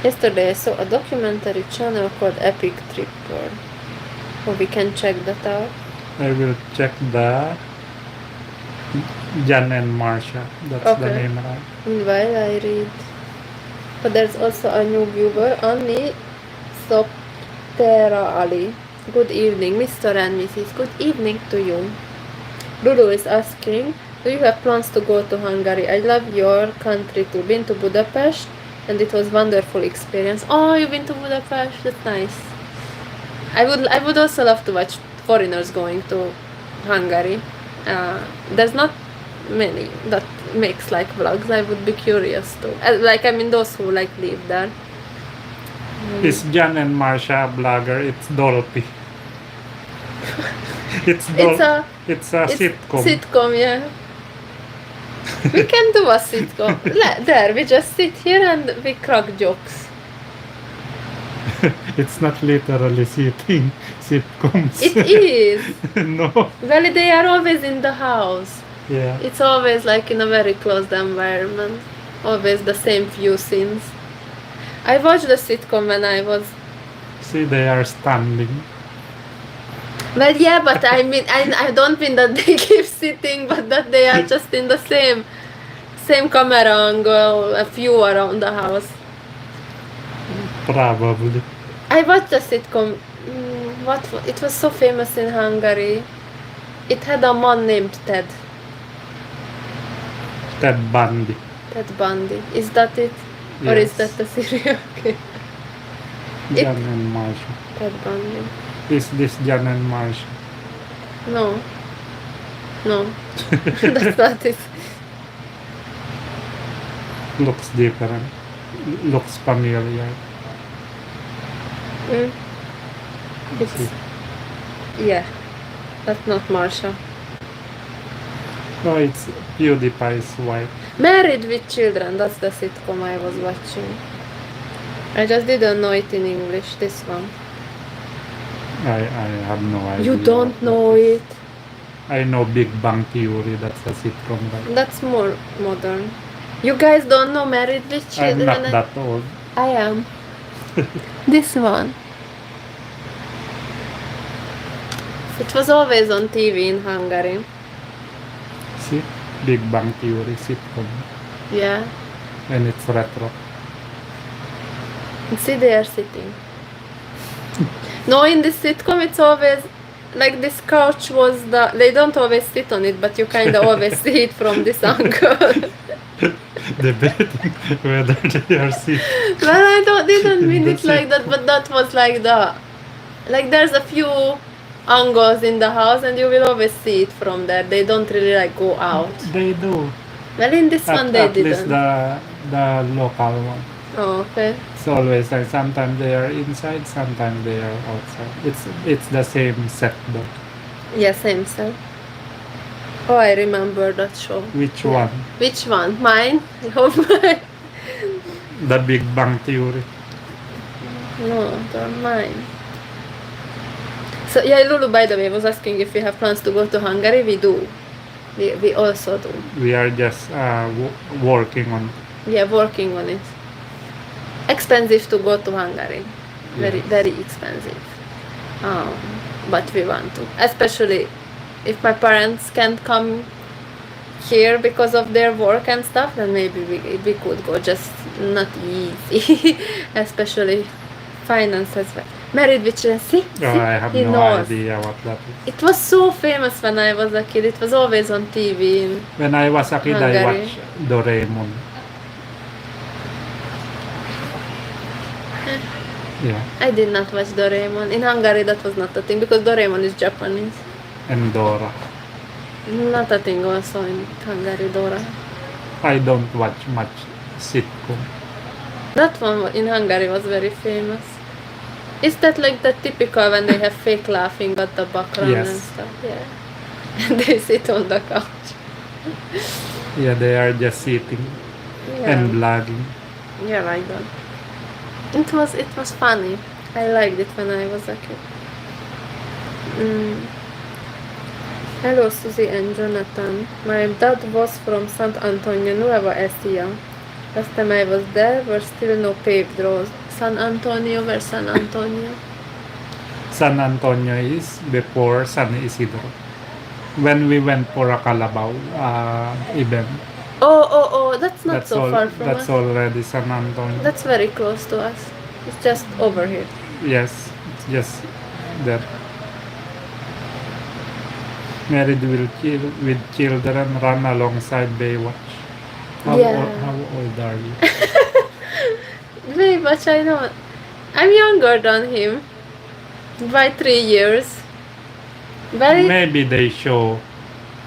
Yesterday I saw a documentary channel called Epic Tripper. So we can check that out. I will check the Jan and Marsha. That's the Okay. name, right? Meanwhile, I read. But there's also a new viewer, Annie Soptera Ali. Good evening, Mr. and Mrs. Good evening to you. Lulu is asking, do you have plans to go to Hungary? I love your country too. Been to Budapest and it was wonderful experience. Oh, you've been to Budapest? That's nice. I would also love to watch foreigners going to Hungary. There's not many that makes like vlogs. I would be curious too. Like, I mean, those who like live there. Is Jan and Marsha a blogger? It's Dolphy. It's a sitcom. Sitcom, yeah. We can do a sitcom. There, we just sit here and we crack jokes. It's not literally sitcoms. It is. No. Well, they are always in the house. Yeah. It's always like in a very closed environment. Always the same few scenes. I watched the sitcom when I was... See, they are standing. Well, yeah, but I mean, I don't mean that they keep sitting, but that they are just in the same camera angle, a few around the house. Probably. I watched a sitcom. It was so famous in Hungary. It had a man named Ted. Ted Bundy. Ted Bundy. Is that it? Or is Yes. that the serial? Okay. Jan and Marsha. Ted Bundy. Is this Jan and Marsha? No. No. That's not it. Looks different. Looks familiar. It's... Yeah. That's not Marsha. No, it's PewDiePie's wife. Married with Children. That's the sitcom I was watching. I just didn't know it in English, this one. I have no idea. You don't what know that is. it. I know Big Bang Theory. That's a sitcom, right? That's more modern. You guys don't know Married with I'm Children? not that old. I am. This one. It was always on TV in Hungary. See? Big Bang Theory sitcom. Yeah. And it's retro. See, they are sitting. No, in this sitcom, it's always like this couch was they don't always sit on it, but you kind of always see it from this angle. Debating whether they are sick. Well, I didn't mean The it like that, but that was like there's a few angles in the house and you will always see it from there. They don't really like go out. They do. Well, in this one they At least didn't. the local one. Oh, okay. It's always like sometimes they are inside, sometimes they are outside. It's the same set though. Yeah, same set. Oh, I remember that show. Which Yeah. one? Which one? Mine? I hope mine. The Big Bang Theory. No, they're mine. So yeah, Lulu, by the way, was asking if we have plans to go to Hungary. We do. We also do. We are just working on. Yeah, working on it. Expensive to go to Hungary. Very, Yes. very expensive. But we want to. Especially if my parents can't come here because of their work and stuff, then maybe we could go. Just not easy. Especially finances. Married with Children. See? Oh, I have He no knows. idea what that is. It was so famous when I was a kid. It was always on TV. When I was a kid, I Hungary. watched Doraemon. Yeah. I did not watch Doraemon. In Hungary, that was not a thing because Doraemon is Japanese. And Dora. Not a thing also in Hungary, Dora. I don't watch much sitcom. That one in Hungary was very famous. Is that like the typical when they have fake laughing at the background and Yes. stuff? Yeah. And they sit on the couch. Yeah, they are just sitting and blogging. Yeah, like that. It was funny. I liked it when I was a kid. Hello, Susie and Jonathan. My dad was from Sant Antonio, Nueva Ecija. Last time I was there, were still no paved roads. San Antonio, where San Antonio? San Antonio is before San Isidro. When we went for a Calabao event. Oh, that's not so far from That's us. already San Antonio. That's very close to us. It's just over here. Yes, it's just there. Married with children run alongside Baywatch. How old are you? Very much I know. I'm younger than him. By 3 years. Very Maybe they show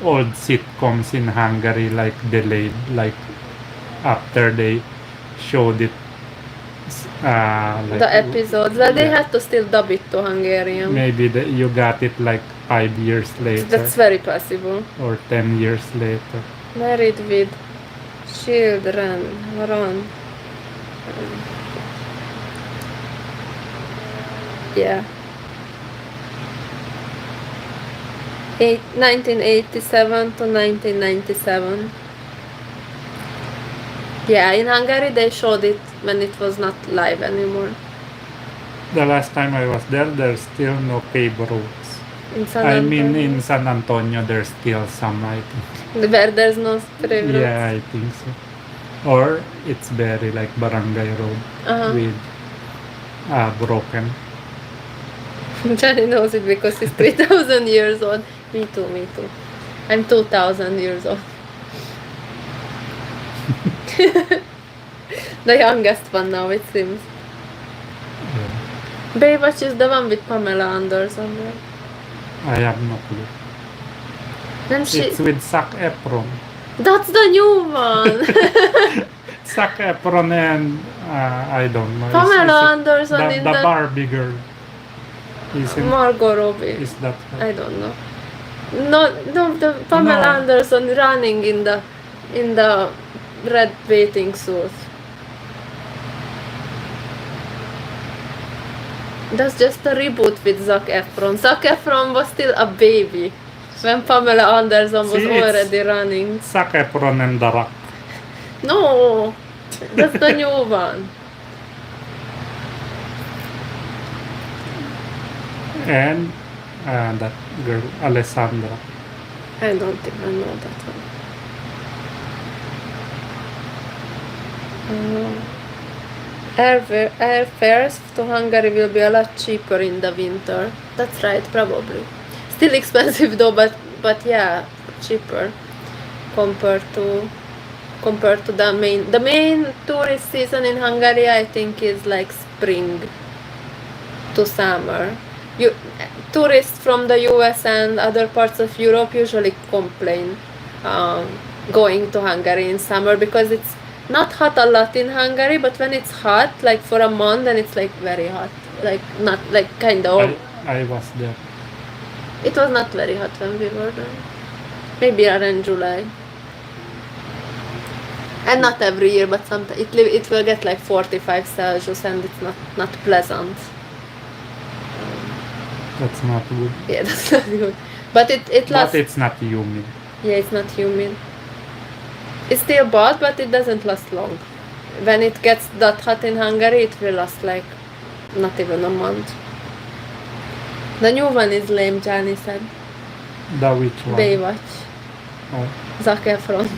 old sitcoms in Hungary like delayed, like after they showed it. Like the episodes. Like they yeah. had to still dub it to Hungarian. Maybe you got it like 5 years later. That's very possible. Or 10 years later. Married with children. Run. Yeah. 1987 to 1997. Yeah, in Hungary they showed it when it was not live anymore. The last time I was there, there's still no paved roads. In San I Antonio. mean, in San Antonio, there's still some, I think. Where there's no paved roads. Yeah, I think so. Or it's very like barangay road with broken. Johnny knows it because he's 3,000 years old. Me too. I'm 2,000 years old. The youngest one now, it seems. Yeah. Baywatch is the one with Pamela Anderson, right? I have no clue. Then It's with Zac Efron. That's the new one! Zac Efron and I don't know. Pamela Anderson the, in the the... Barbie girl. Isn't, Margot Robbie. is that her? I don't know. No, the Pamela No. Anderson running in the red bathing suit. That's just a reboot with Zac Efron. Zac Efron was still a baby when Pamela Anderson was See, it's- already running. Zac Efron and The Rock. No, that's the new one. And that girl, Alessandra. I don't even know that one. Airfares to Hungary will be a lot cheaper in the winter. That's right, probably. Still expensive though, but yeah, cheaper compared to the main tourist season in Hungary. I think is like spring to summer. Tourists from the US and other parts of Europe usually complain going to Hungary in summer because it's not hot a lot in Hungary, but when it's hot, like for a month, then it's like very hot. Like not like kind of. I was there. It was not very hot when we were there. Maybe around July. And not every year, but sometimes it will get like 45 Celsius, and it's not pleasant. That's not good. Yeah, that's not good. But it lasts. But it's not humid. Yeah, it's not humid. It's still bad, but it doesn't last long. When it gets that hot in Hungary, it will last like not even a month. The new one is lame, Johnny said. The which one? Baywatch. Oh, Zac Efron.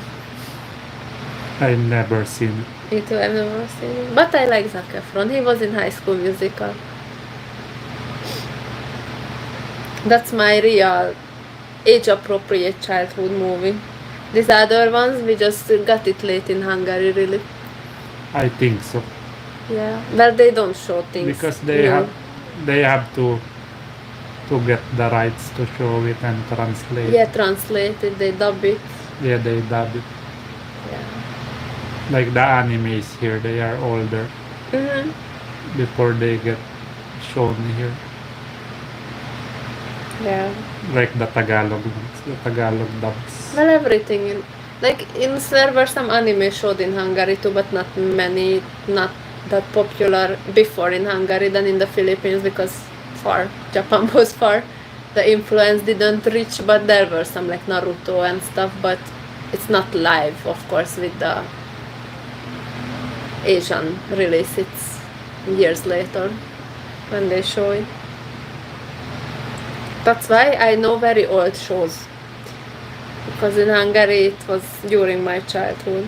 I never seen it. Me too, I've never seen it. But I like Zac Efron. He was in High School Musical. That's my real age-appropriate childhood movie. These other ones, we just got it late in Hungary, really. I think so. Yeah. Well, they don't show things. because new. they have to get the rights to show it and translate. Yeah, translate it. They dub it. Yeah, they dub it. Yeah. Like the animes here, they are older Mm-hmm. before they get shown here. Yeah. Like the Tagalog ones, the Tagalog dubs. Well, everything there were some anime showed in Hungary too, but not many, not that popular before in Hungary than in the Philippines because Japan was far. The influence didn't reach, but there were some like Naruto and stuff, but it's not live, of course, with the Asian release. It's years later when they show it. That's why I know very old shows. Because in Hungary it was during my childhood.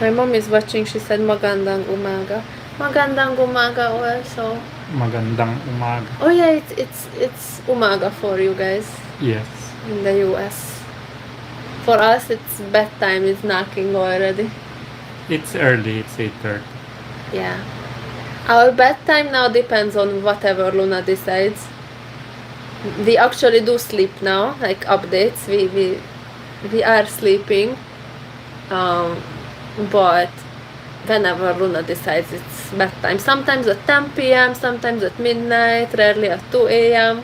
My mom is watching, she said Magandang Umaga. Magandang Umaga also. Magandang umaga. Oh yeah, it's Umaga for you guys Yes. in the US. For us it's bedtime is knocking already. It's early, it's 8:30. Yeah. Our bedtime now depends on whatever Luna decides. We actually do sleep now, like updates. We are sleeping, but whenever Luna decides it's bedtime. Sometimes at 10 p.m., sometimes at midnight, rarely at 2 a.m.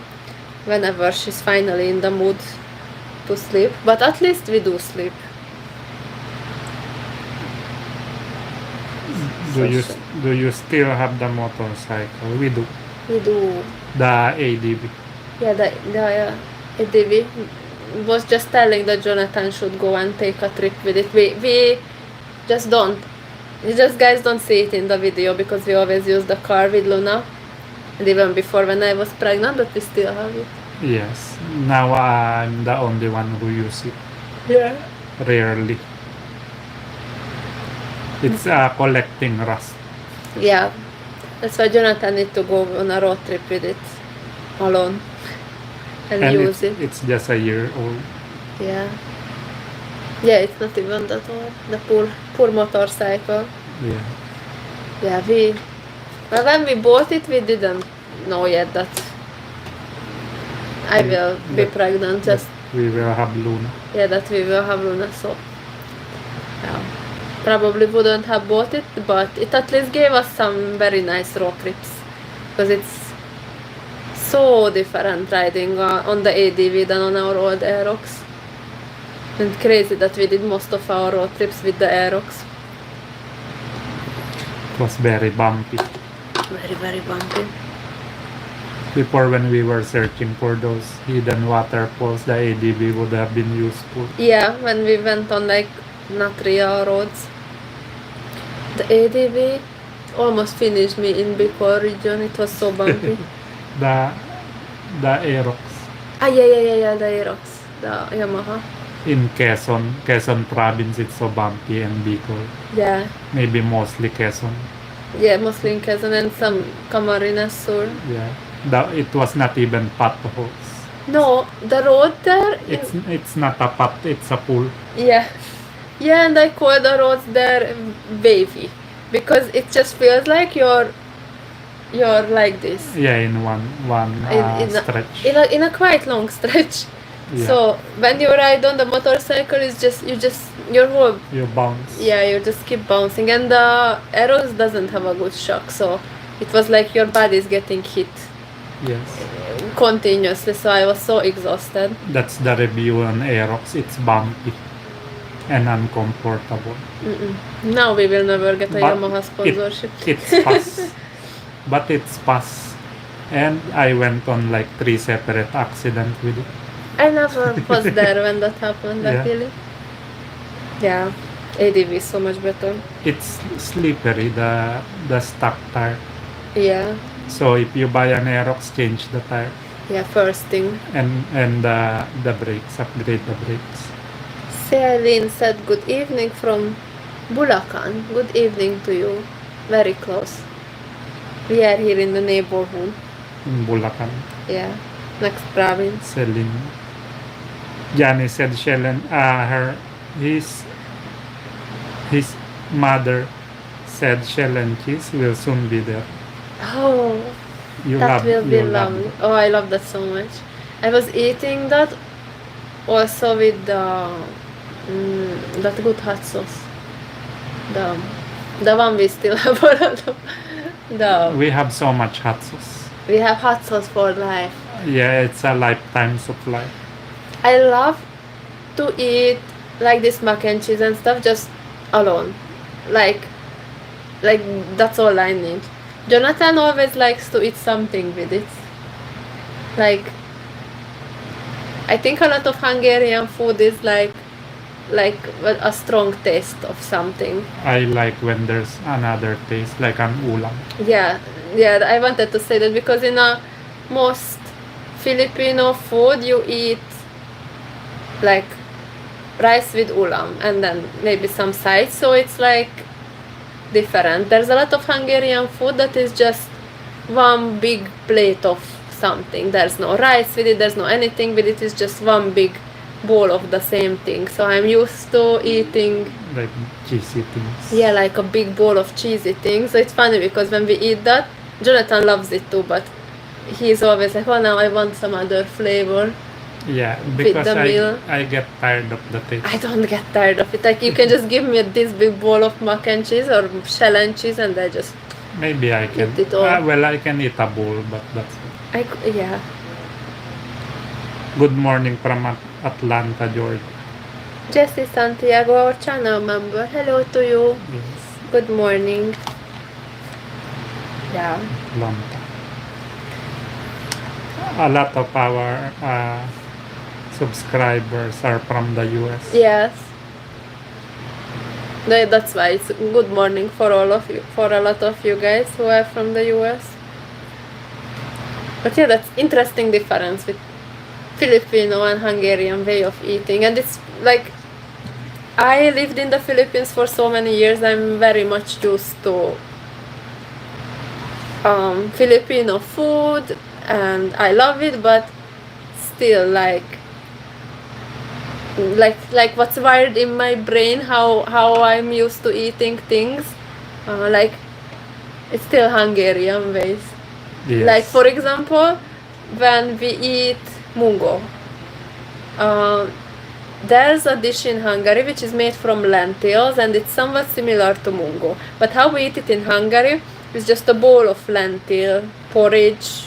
Whenever she's finally in the mood to sleep. But at least we do sleep. Do you still have the motorcycle? We do. We do. The ADV. Yeah, the ADV was just telling that Jonathan should go and take a trip with it. We just don't. You just guys don't see it in the video because we always use the car with Luna. And even before when I was pregnant, but we still have it. Yes. Now I'm the only one who use it. Yeah. Rarely. It's collecting rust. Yeah. That's why Jonathan need to go on a road trip with it alone and use it. It's just a year old. Yeah. Yeah, it's not even that old. The poor motorcycle. Yeah. Yeah, well, when we bought it, we didn't know yet that I will be pregnant. Just we will have Luna. yeah, that we will have Luna. So yeah, probably wouldn't have bought it, but it at least gave us some very nice road trips because it's so different riding on the ADV than on our old Aerox. And crazy that we did most of our road trips with the Aerox. It was very bumpy. Very, very bumpy. Before, when we were searching for those hidden waterfalls, the ADV would have been useful. Yeah, when we went on like not real roads. The ADV almost finished me in Bicol region. It was so bumpy. The Aerox Yeah, the Aerox, the Yamaha. in Quezon province, it's so bumpy, and Bicol. Yeah, Maybe mostly Quezon. yeah, mostly in Quezon and some Camarines Sur. Yeah. It was not even potholes. No, the road there. It's not a pot, it's a pool. Yeah, yeah, and I call the roads there wavy because it just feels like you're like this. Yeah, in one stretch. In a quite long stretch. Yeah. So when you ride on the motorcycle, it's just your whole You bounce. yeah, you just keep bouncing, and the Aerox doesn't have a good shock, so it was like your body is getting hit Yes. continuously. So I was so exhausted. That's the review on Aerox. It's bumpy and uncomfortable. Now we will never get a But Yamaha sponsorship. It's fast. But it's fast. And I went on like 3 separate accidents with it. I never was there when that happened, Yeah. luckily. Yeah, ADV is so much better. It's slippery, the stock tire. Yeah, So if you buy an Aerox, change the tire. yeah, first thing. And the brakes, upgrade the brakes. Celine said good evening from Bulacan. Good evening to you. Very close. We are here in the neighborhood. In Bulacan. Yeah, next province. Celine. Johnny said Shellen, mother said shell and cheese will soon be there. Oh, You that love will be you love lovely. Oh, I love that so much. I was eating that also with that good hot sauce. The the one we still have a lot of. We have so much hot sauce. We have hot sauce for life. Yeah, it's a lifetime supply. I love to eat like this mac and cheese and stuff just alone. Like that's all I need. Jonathan always likes to eat something with it. Like I think a lot of Hungarian food is like a strong taste of something. I like when there's another taste, like an ulam. Yeah, I wanted to say that because in a most Filipino food you eat like rice with ulam and then maybe some sides, so it's like different. There's a lot of Hungarian food that is just one big plate of something. There's no rice with it, there's no anything with it, it's just one big bowl of the same thing. So I'm used to eating Like cheesy things. yeah, like a big bowl of cheesy things. So it's funny because when we eat that, Jonathan loves it too, but he's always like, oh, now I want some other flavor. Yeah, because the meal. I get tired of the taste. I don't get tired of it. Like you can just give me this big bowl of mac and cheese or shell and cheese, and I just Maybe I can. Eat it all. Well, I can eat a bowl, but that's it. yeah. Good morning from Atlanta, Georgia. Jesse Santiago, our channel member. Hello to you. Yes, Good morning. Yeah. Atlanta. A lot of our subscribers are from the US. Yes. That's why it's good morning for all of you, for a lot of you guys who are from the US. But yeah, that's interesting difference with Filipino and Hungarian way of eating, and it's like I lived in the Philippines for so many years. I'm very much used to Filipino food, and I love it. But still, like what's wired in my brain, how I'm used to eating things, like it's still Hungarian ways. Yes. Like for example, when we eat mungo, there's a dish in Hungary which is made from lentils and it's somewhat similar to mungo. But how we eat it in Hungary is just a bowl of lentil porridge,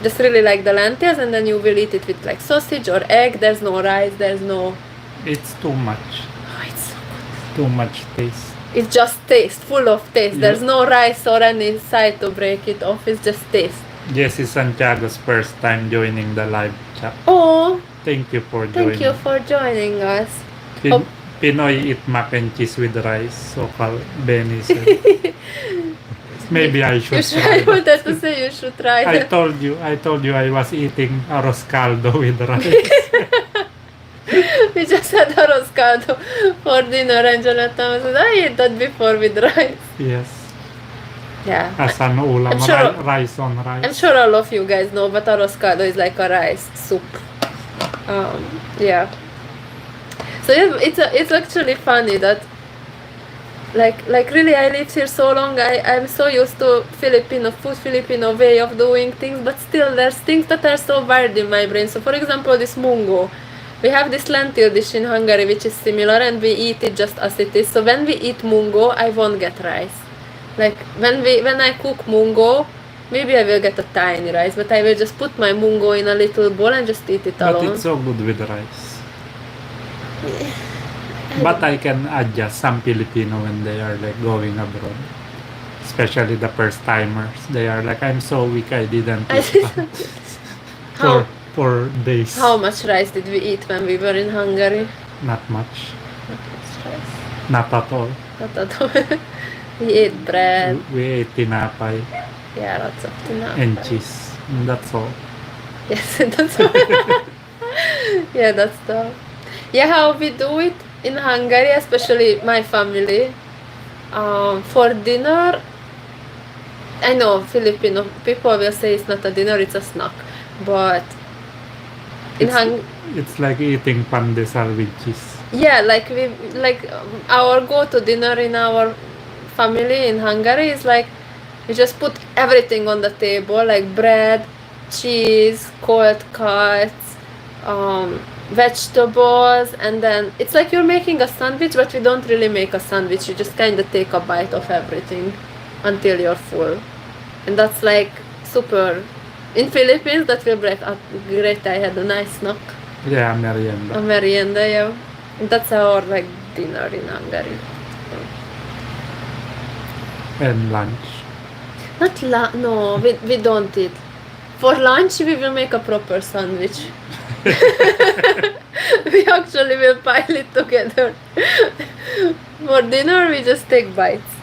just really like the lentils, and then you will eat it with like sausage or egg. There's no rice, there's no... It's too much. Oh, it's so good. Too much taste. It's just taste, full of taste. Yeah. There's no rice or any side to break it off. It's just taste. Jesse Santiago's first time joining the live chat. Oh, Thank you for joining. thank you for joining us. Pin- Pinoy eat mac and cheese with rice, so Benny said. Maybe I should try I that. wanted to say you should try I that. told you I was eating arroz caldo with rice. We just had arroz caldo for dinner and Jonathan said, I ate that before with rice. Yes. Yeah. As an ulam, I'm sure- rice on rice. I'm sure all of you guys know, but arroz caldo is like a rice soup. Yeah. So yeah, it's actually funny that like really I lived here so long. I'm so used to Filipino food, Filipino way of doing things, but still there's things that are so wired in my brain. So for example, this mungo. We have this lentil dish in Hungary which is similar, and we eat it just as it is. So when we eat mungo, I won't get rice. Like when I cook mungo, maybe I will get a tiny rice, but I will just put my mungo in a little bowl and just eat it But alone. it's so good with rice. But I can adjust some Filipino when they are like going abroad. Especially the first timers. They are like, I'm so weak I didn't I eat didn't- How- for days. How much rice did we eat when we were in Hungary? Not much. Not much rice. Not at all. Not at all. We ate bread. We ate tinapay Yeah, lots of tinapay. and cheese. And that's all. Yes, that's yeah, that's the... Yeah, how we do it in Hungary, especially my family. For dinner, I know Filipino people will say it's not a dinner, it's a snack. But in It's like eating pandesal with cheese. Yeah, like our go-to dinner in our family in Hungary is like we just put everything on the table, like bread, cheese, cold cuts, vegetables, and then it's like you're making a sandwich, but we don't really make a sandwich. You just kind of take a bite of everything until you're full, and that's like super. In Philippines, that will break up great. I had a nice snack, Yeah, a merienda. merienda, yeah. That's our like dinner in Hungary. And lunch. Not no, we don't eat. For lunch, we will make a proper sandwich. We actually will pile it together. For dinner, we just take bites.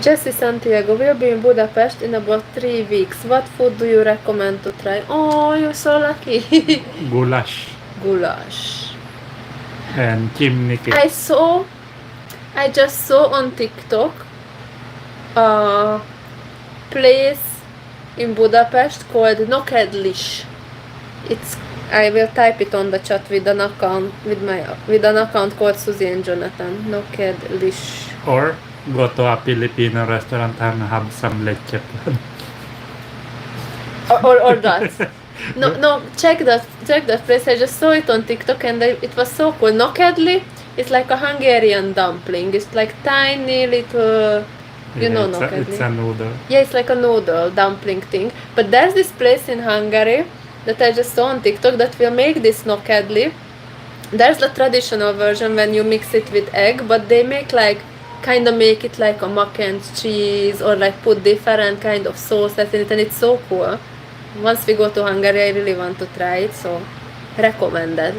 Jesse Santiago will be in Budapest in about 3 weeks. What food do you recommend to try? Oh, you're so lucky. Goulash. Goulash. And chimney cake. I just saw on TikTok a place in Budapest called Nokedlish. I will type it on the chat with an account called Susie and Jonathan. Nokedlish. Or go to a Filipino restaurant and have some leche plan. Or that. No, check that place. I just saw it on TikTok and it was so cool. Nokedli is like a Hungarian dumpling. It's like tiny little, It's a noodle. Yeah, it's like a noodle dumpling thing. But there's this place in Hungary that I just saw on TikTok that will make this nokedli. There's the traditional version when you mix it with egg, but they make it like a mac and cheese or like put different kind of sauces in it, and it's so cool. Once we go to Hungary, I really want to try it, so recommended.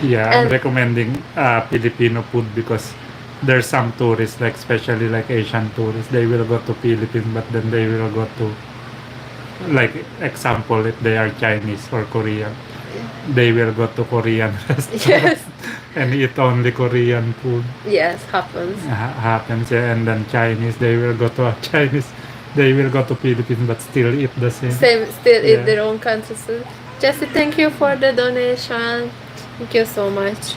Yeah, I'm And- recommending Filipino food because there's some tourists, like especially like Asian tourists, they will go to Philippines, but then they will go to, like example, if they are Chinese or Korean, they will go to Korean restaurants Yes. and eat only Korean food. Yes, happens. Happens, yeah. And then Chinese, they will go to a Chinese, they will go to Philippines, but still eat the same. Still Yeah. eat their own country. So, Jesse, thank you for the donation. Thank you so much.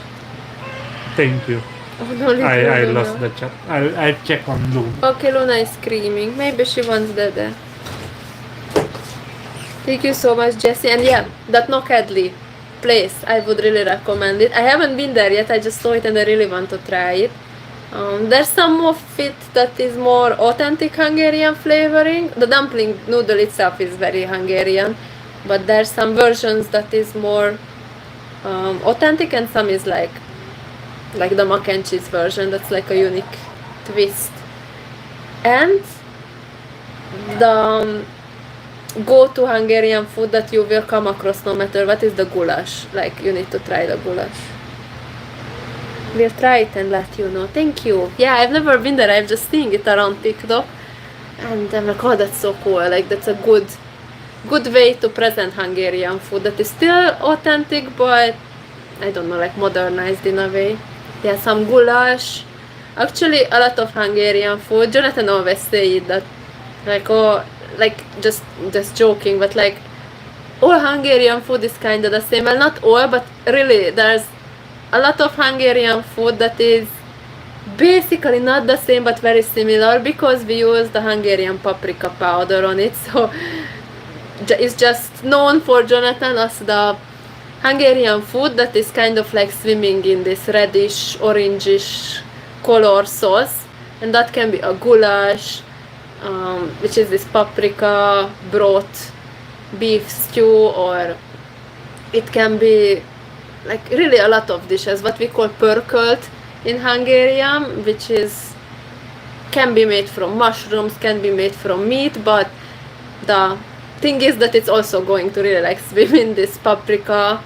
Thank you. Oh, no, little I Luna. lost the chat. I'll check on Zoom. Okay, Luna is screaming. Maybe she wants Dede. Thank you so much, Jesse. And yeah, that Nokedli place, I would really recommend it. I haven't been there yet. I just saw it and I really want to try it. There's some of it that is more authentic Hungarian flavoring. The dumpling noodle itself is very Hungarian, but there's some versions that is more authentic, and some is like the mac and cheese version. That's like a unique twist. And the go-to Hungarian food that you will come across no matter what is the goulash. Like, you need to try the goulash. We'll try it and let you know. Thank you. Yeah, I've never been there. I'm just seeing it around TikTok, and I'm like, oh, that's so cool. Like, that's a good way to present Hungarian food that is still authentic, but I don't know, like modernized in a way. Yeah, some goulash. Actually, a lot of Hungarian food. Jonathan always say it that, like, oh, like just joking, but like all Hungarian food is kind of the same. Well, not all, but really, there's a lot of Hungarian food that is basically not the same but very similar because we use the Hungarian paprika powder on it. So it's just known for Jonathan as the Hungarian food that is kind of like swimming in this reddish, orangish color sauce, and that can be a goulash, which is this paprika broth beef stew, or it can be like really a lot of dishes, what we call pörkölt in Hungarian, which can be made from mushrooms, can be made from meat, but the thing is that it's also going to really like swim in this paprika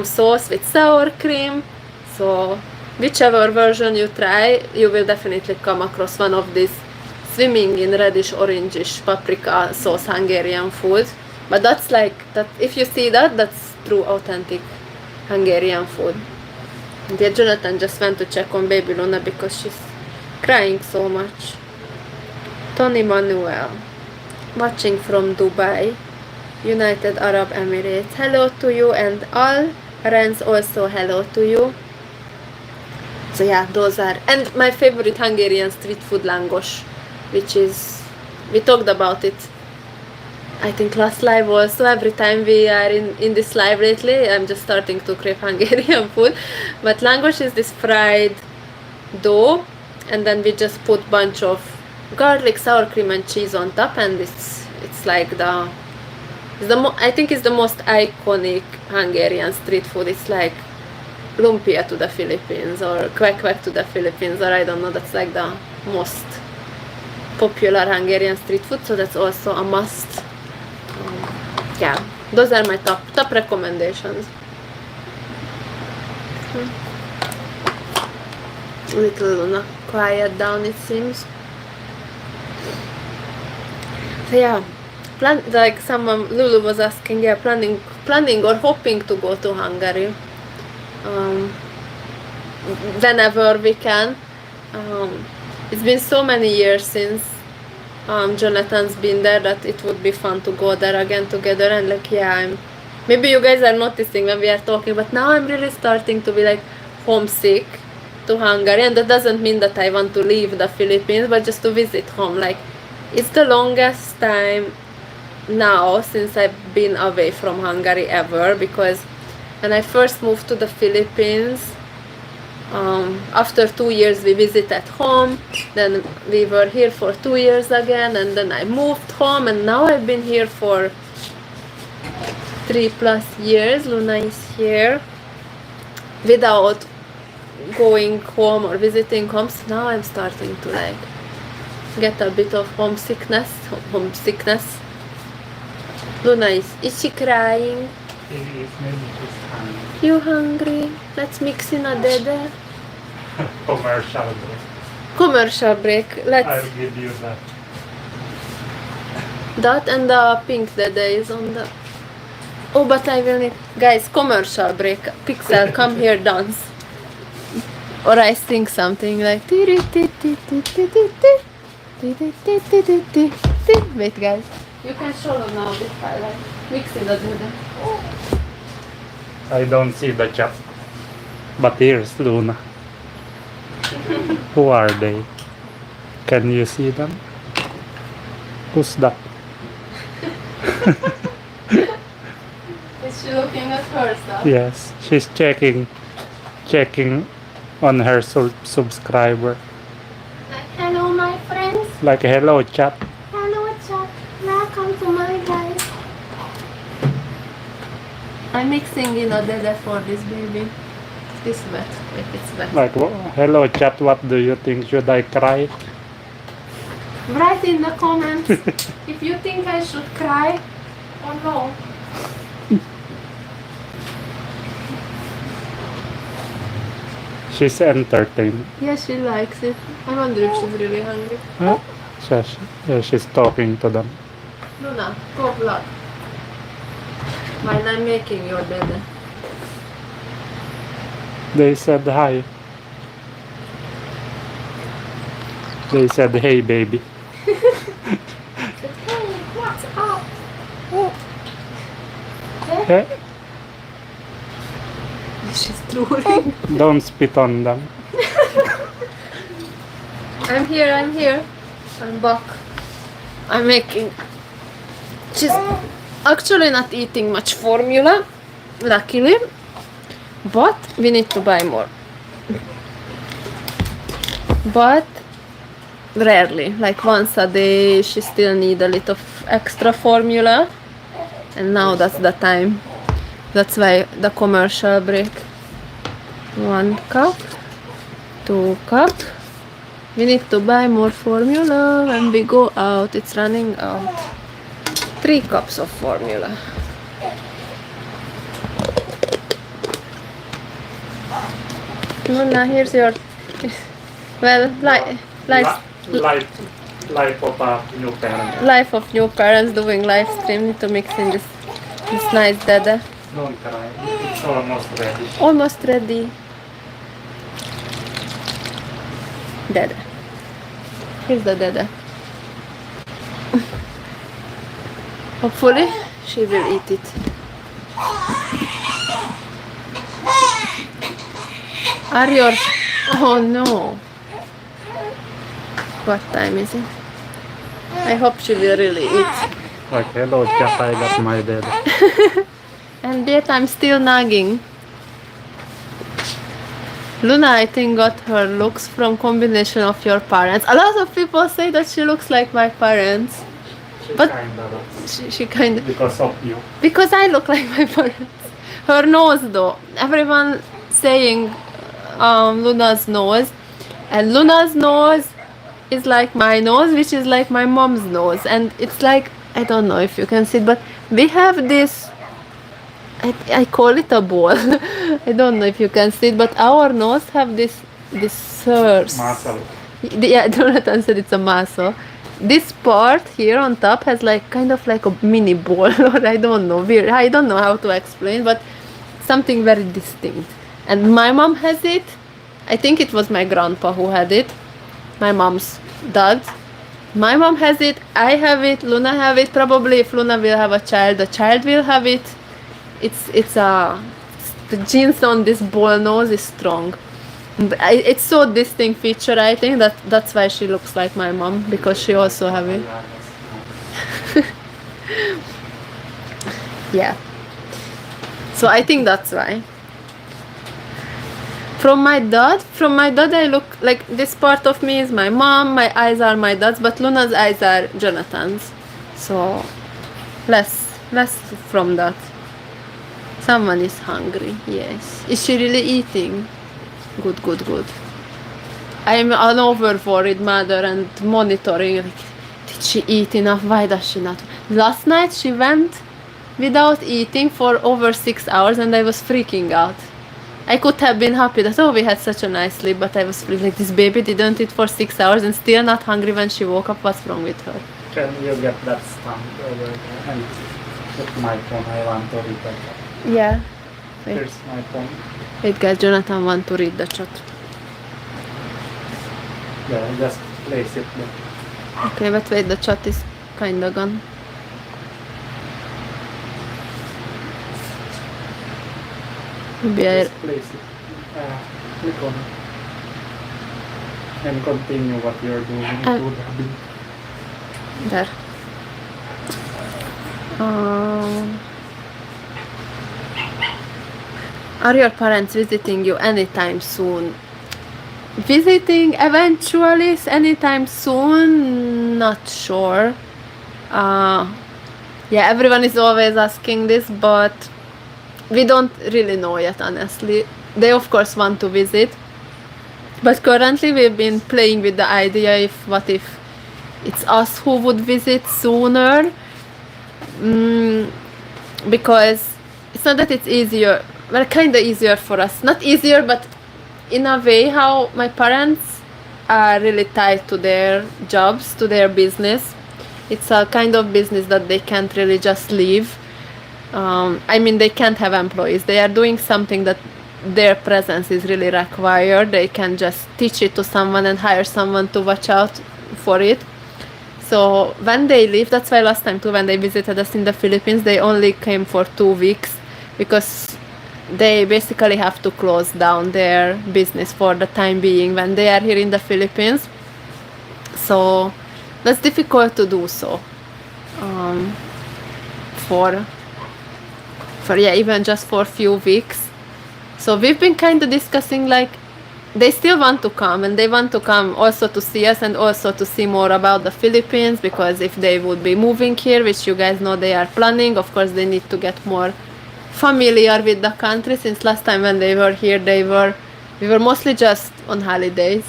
sauce with sour cream. So whichever version you try, you will definitely come across one of these swimming in reddish orangish paprika sauce Hungarian food. But that's like that, if you see that, that's true authentic Hungarian food. And yeah, Jonathan just went to check on baby Luna because she's crying so much. Tony Manuel, watching from Dubai. United Arab Emirates. Hello to you, and all Rens also hello to you. So yeah, those are, and my favorite Hungarian street food, langos, which is, we talked about it I think last live also. Every time we are in this live lately, I'm just starting to crave Hungarian food. But langos is this fried dough, and then we just put bunch of garlic, sour cream, and cheese on top, and it's like I think it's the most iconic Hungarian street food. It's like lumpia to the Philippines, or kwek kwek to the Philippines, or I don't know. That's like the most popular Hungarian street food, so that's also a must. Yeah, those are my top recommendations. Little Luna quiet down, it seems. So yeah, like someone, Lulu was asking, yeah, planning or hoping to go to Hungary whenever we can. It's been so many years since Jonathan's been there that it would be fun to go there again together. And like, yeah, maybe you guys are noticing when we are talking, but now I'm really starting to be like homesick to Hungary, and that doesn't mean that I want to leave the Philippines, but just to visit home. Like, it's the longest time now since I've been away from Hungary ever, because when I first moved to the Philippines, after 2 years we visited home, then we were here for 2 years again, and then I moved home, and now I've been here for 3+ years. Luna is here without going home or visiting home, so now I'm starting to like get a bit of homesickness. Luna is she crying? You hungry? Let's mix in a dede. Commercial break. I'll give you that. That and the pink dede is on the... Oh, but I will need... Guys, commercial break. Pixel, come here, dance. Or I sing something like... Wait, guys. You can show them now this I like mixing the dede. I don't see the chat. But here's Luna. Who are they? Can you see them? Who's that? Is she looking at her stuff? Yes, she's checking on her subscriber. Hello, my friends. Like, hello chat. Hello, chat. Welcome to my life. I'm mixing in a dede for this baby. It's wet. Wait, it's wet. Like, hello chat, what do you think? Should I cry? Write in the comments if you think I should cry or no. She's entertained. Yeah, she likes it. I wonder if she's really hungry. Huh? She's talking to them. Luna, go vlog. While I'm making your dede. They said hi. They said, hey baby. Hey, what's up? Hey, She's drooling. don't spit on them. I'm here. I'm back. I'm making... She's actually not eating much formula, luckily. But we need to buy more. But rarely, like once a day, she still needs a little extra formula. And now that's the time. That's why the commercial break. 1 cup, 2 cup. We need to buy more formula when we go out. It's running out. 3 cups of formula. Luna, here's your... Well, Life of a new parent. life of new parents doing live stream. Need to mix in this nice dede. Don't cry. It's almost ready. Almost ready. Dede. Here's the dede. Hopefully she will eat it. Are your... Oh no. What time is it? I hope she will really eat. Okay, look, I got my bed. And yet I'm still nagging. Luna, I think, got her looks from combination of your parents. A lot of people say that she looks like my parents. But Kinda does. she kind of... Because of you. Because I look like my parents. Her nose though. Everyone saying Luna's nose. And Luna's nose is like my nose, which is like my mom's nose. And it's like, I don't know if you can see it, but we have this... I call it a ball. I don't know if you can see it, but our nose have this Muscle. Yeah, Jonathan said it's a muscle. This part here on top has like kind of like a mini ball, or I don't know, weird. I don't know how to explain, but something very distinct. And my mom has it. I think it was my grandpa who had it. My mom's dad. My mom has it. I have it. Luna have it. Probably if Luna will have a child, the child will have it. The genes on this ball nose is strong. It's so distinct feature. I think that's why she looks like my mom, because she also have it. Yeah. So I think that's why. From my dad I look like this part of me is my mom, my eyes are my dad's, but Luna's eyes are Jonathan's. So less from that. Someone is hungry, yes. Is she really eating? Good. I'm an over worried mother and monitoring, like, did she eat enough? Why does she not? Last night she went without eating for over 6 hours and I was freaking out. I could have been happy that, oh, we had such a nice sleep, but I was feeling like this baby didn't eat for 6 hours and still not hungry when she woke up. What's wrong with her? Can you get that stamp over there and put my phone? I want to read that. Yeah. Wait. Here's my phone. Wait guys, Jonathan want to read the chat. Yeah, just place it there. Okay, but wait, the chat is kinda gone. Maybe Just place it. Click on it. And continue what you're doing. To the big. There. Are your parents visiting you anytime soon? Visiting eventually anytime soon? Not sure. Yeah, everyone is always asking this, but we don't really know yet, honestly. They of course want to visit, but currently we've been playing with the idea what if it's us who would visit sooner, because it's not that it's easier, well, kind of easier for us, not easier, but in a way how my parents are really tied to their jobs, to their business. It's a kind of business that they can't really just leave. I mean, they can't have employees. They are doing something that their presence is really required. They can just teach it to someone and hire someone to watch out for it. So when they leave, that's why last time too, when they visited us in the Philippines, they only came for 2 weeks, because they basically have to close down their business for the time being when they are here in the Philippines. So that's difficult to do so. Even just for a few weeks. So we've been kind of discussing, like, they still want to come, and they want to come also to see us and also to see more about the Philippines, because if they would be moving here, which you guys know they are planning, of course they need to get more familiar with the country, since last time when they were here we were mostly just on holidays,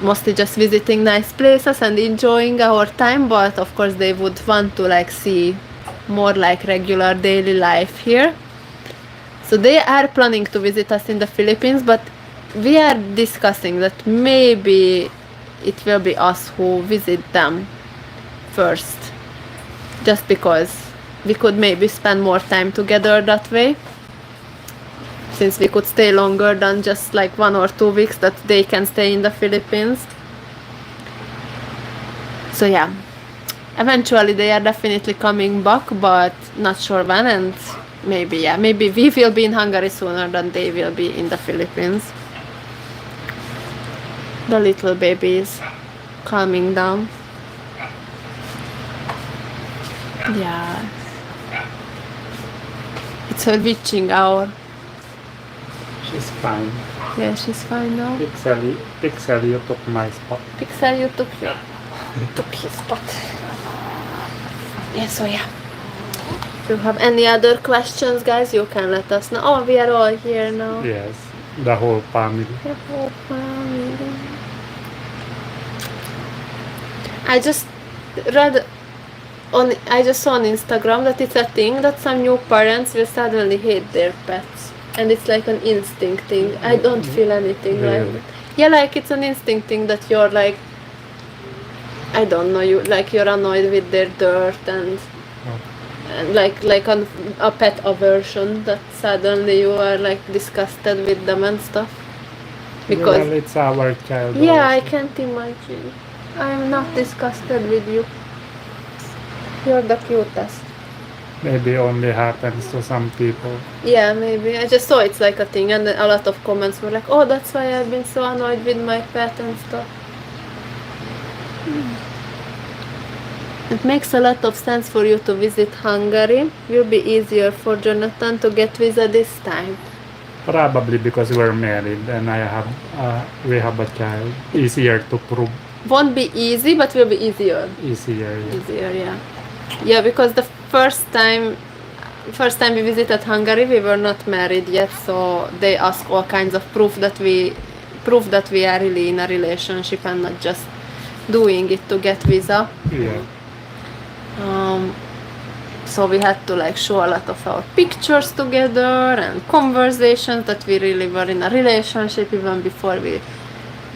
mostly just visiting nice places and enjoying our time, but of course they would want to like see more like regular daily life here. So they are planning to visit us in the Philippines, but we are discussing that maybe it will be us who visit them first, just because we could maybe spend more time together that way, since we could stay longer than just like 1 or 2 weeks that they can stay in the Philippines. So yeah, eventually they are definitely coming back, but not sure when, and maybe we will be in Hungary sooner than they will be in the Philippines. The little baby is calming down. Yeah. It's her witching hour. She's fine. Yeah, she's fine now. Pixel, you took my spot. Pixel, you took his spot. Yeah, so yeah. If you have any other questions, guys, you can let us know. Oh, we are all here now. Yes, the whole family. The whole family. I just saw on Instagram that it's a thing that some new parents will suddenly hate their pets. And it's like an instinct thing. I don't feel anything like that. Yeah, like it's an instinct thing that you're like, I don't know, you're annoyed with their dirt and like a pet aversion, that suddenly you are like disgusted with them and stuff. Because well, it's our child. yeah, also. I can't imagine. I'm not disgusted with you. You're the cutest. Maybe only happens to some people. Yeah, maybe. I just saw it's like a thing, and a lot of comments were like, oh, that's why I've been so annoyed with my pet and stuff. It makes a lot of sense for you to visit Hungary. Will be easier for Jonathan to get visa this time. Probably because we're married and we have a child. Easier to prove. Won't be easy, but will be easier. Easier. Yeah. Easier, yeah. Yeah, because the first time we visited Hungary, we were not married yet, so they ask all kinds of proof that we are really in a relationship and not just doing it to get visa. Yeah. So we had to like show a lot of our pictures together and conversations that we really were in a relationship even before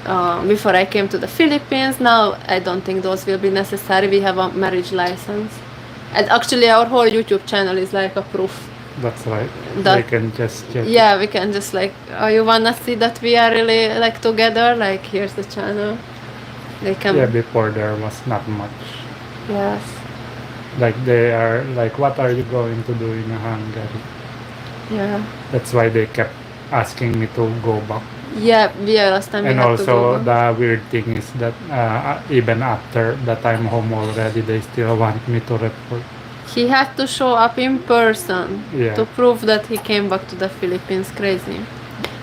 I came to the Philippines. Now I don't think those will be necessary. We have a marriage license, and actually our whole YouTube channel is like a proof. That's right. That- They can just check. Yeah, we can just like, oh, you wanna see that we are really like together? Like, here's the channel. They can. Yeah, before there was not much. Yes. Like they are like, what are you going to do in Hungary? Yeah. That's why they kept asking me to go back. Yeah. Last time we And had to go also back. the weird thing is that even after that I'm home already, they still want me to report. He had to show up in person Yeah. to prove that he came back to the Philippines. Crazy.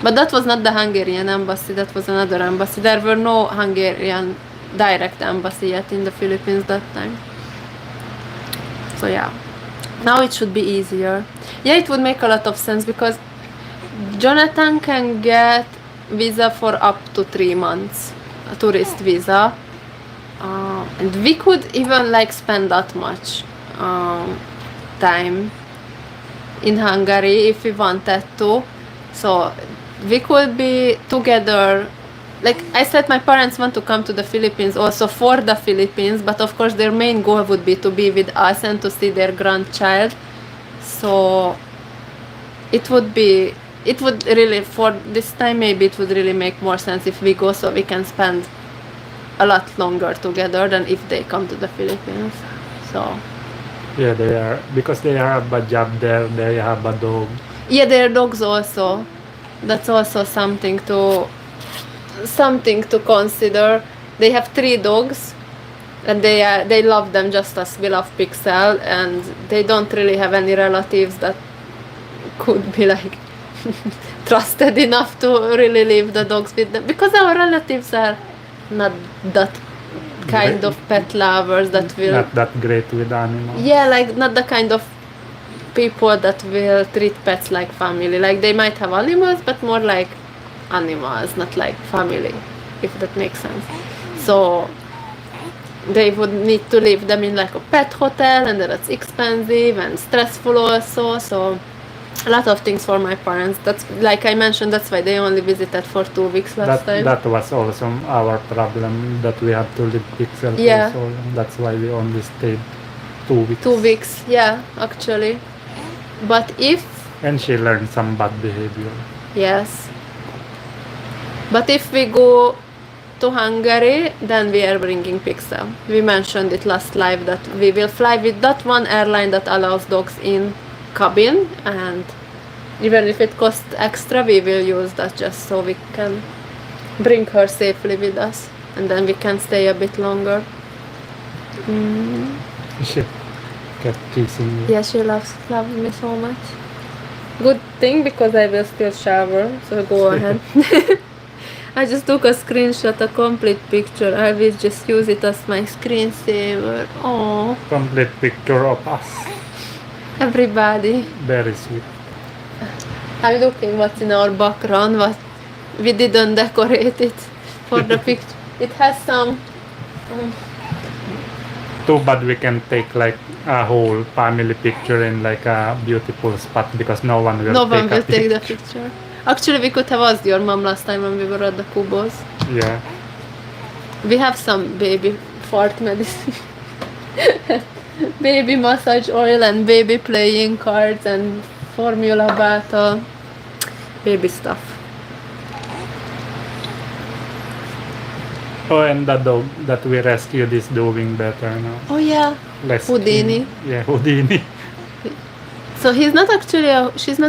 But that was not the Hungarian embassy, that was another embassy. There were no Hungarian direct embassy yet in the Philippines that time. So yeah, now it should be easier. Yeah, it would make a lot of sense because Jonathan can get visa for up to 3 months, a tourist visa. And we could even like spend that much time in Hungary if we wanted to. So we could be together. Like I said, my parents want to come to the Philippines also for the Philippines, but of course their main goal would be to be with us and to see their grandchild. So it would really, for this time maybe it would really make more sense if we go, so we can spend a lot longer together than if they come to the Philippines. So Yeah, because they have a job there, they have a dog. yeah, their dogs also. That's also something to consider. They have 3 dogs, and they love them just as we love Pixel, and they don't really have any relatives that could be like trusted enough to really leave the dogs with them, because our relatives are not that kind of pet lovers that will Not that great with animals. yeah, like not the kind of people that will treat pets like family. Like they might have animals, but more like animals, not like family, if that makes sense. So they would need to leave them in like a pet hotel, and that's expensive and stressful also. So a lot of things for my parents. That's like I mentioned, that's why they only visited for 2 weeks last time. That was also our problem, that we have to leave Pixel Yeah. for so long. That's why we only stayed 2 weeks. 2 weeks, yeah, actually. But if And she learned some bad behavior. yes, but if we go to Hungary, then we are bringing Pixel. We mentioned it last live that we will fly with that one airline that allows dogs in cabin, and even if it costs extra, we will use that just so we can bring her safely with us, and then we can stay a bit longer. She kept kissing you. Yeah, she loves me so much. Good thing, because I will still shower, so go ahead. I just took a screenshot, a complete picture. I will just use it as my screensaver. Oh, Complete picture of us. everybody. Very sweet. I'm looking what's in our background, what we didn't decorate it for the picture. It has some. Too bad we can take like a whole family picture in like a beautiful spot because no one will No take one a will take the picture. picture. Actually, we could have asked your mom last time when we were at the Kubos. Yeah. We have some baby fart medicine. Baby massage oil and baby playing cards and formula battle. Baby stuff. Oh, and the dog that we rescued is doing better now. Oh yeah. Less Houdini. skin. Yeah, Houdini. So she's not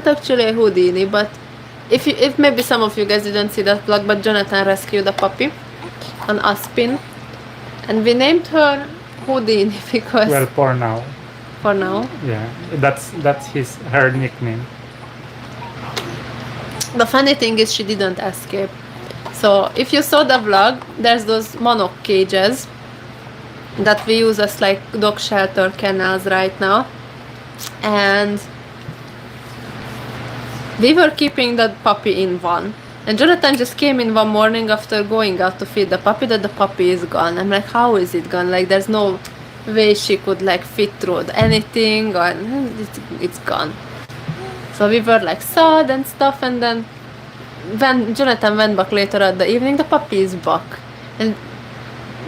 actually a Houdini, but if maybe some of you guys didn't see that vlog, but Jonathan rescued a puppy, an Aspin, and we named her Houdini because Well, for now. for now. Yeah, that's her nickname. The funny thing is she didn't escape. So if you saw the vlog, there's those monok cages that we use as like dog shelter kennels right now, and we were keeping that puppy in one, and Jonathan just came in one morning after going out to feed the puppy that the puppy is gone. I'm like, how is it gone? Like there's no way she could like fit through anything, or it's gone. So we were like sad and stuff, and then when Jonathan went back later at the evening, the puppy is back, and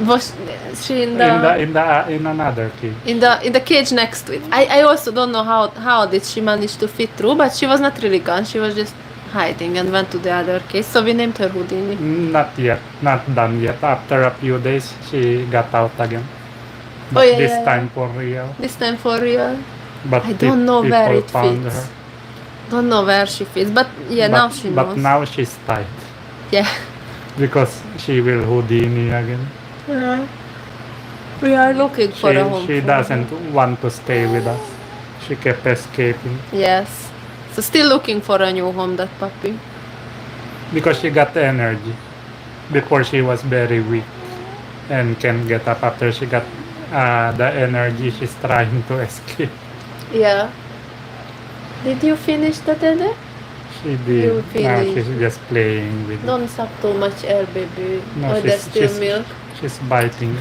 was she in another cage. in the cage next to it. I also don't know how did she manage to fit through, but she was not really gone. She was just hiding and went to the other cage. So we named her Houdini. Not yet, not done yet. After a few days, she got out again. But Oh, yeah, this yeah, time for real. This time for real. But I don't know where people it found fits. her. Don't know where she fits, but yeah, now she knows. But now she's tight Yeah. because she will Houdini again. Yeah. We are looking for a home. She for doesn't her. want to stay with us. She kept escaping Yes. So still looking for a new home, that puppy. because she got energy. Before she was very weak and can get up. After she got the energy, she's trying to escape. Yeah. Did you finish the teddy? She You did. Now finished. she's just playing with it. Don't suck too much air, baby. No, Or there's still milk. She's biting.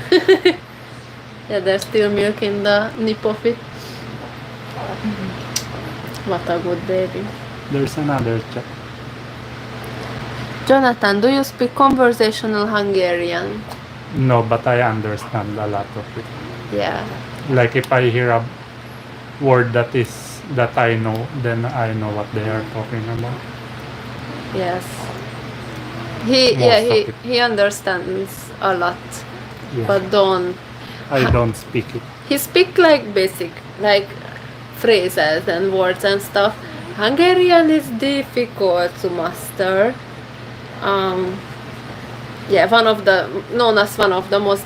Yeah, there's still milk in the nip of it. What a good baby. There's another chat. Jonathan, do you speak conversational Hungarian? No, but I understand a lot of it. Yeah. Like if I hear a word that I know, then I know what they are talking about. Yes. Most of it. He understands a lot, Yeah. but don't. I don't speak it. He speak like basic, like phrases and words and stuff. Hungarian is difficult to master. Yeah, known as one of the most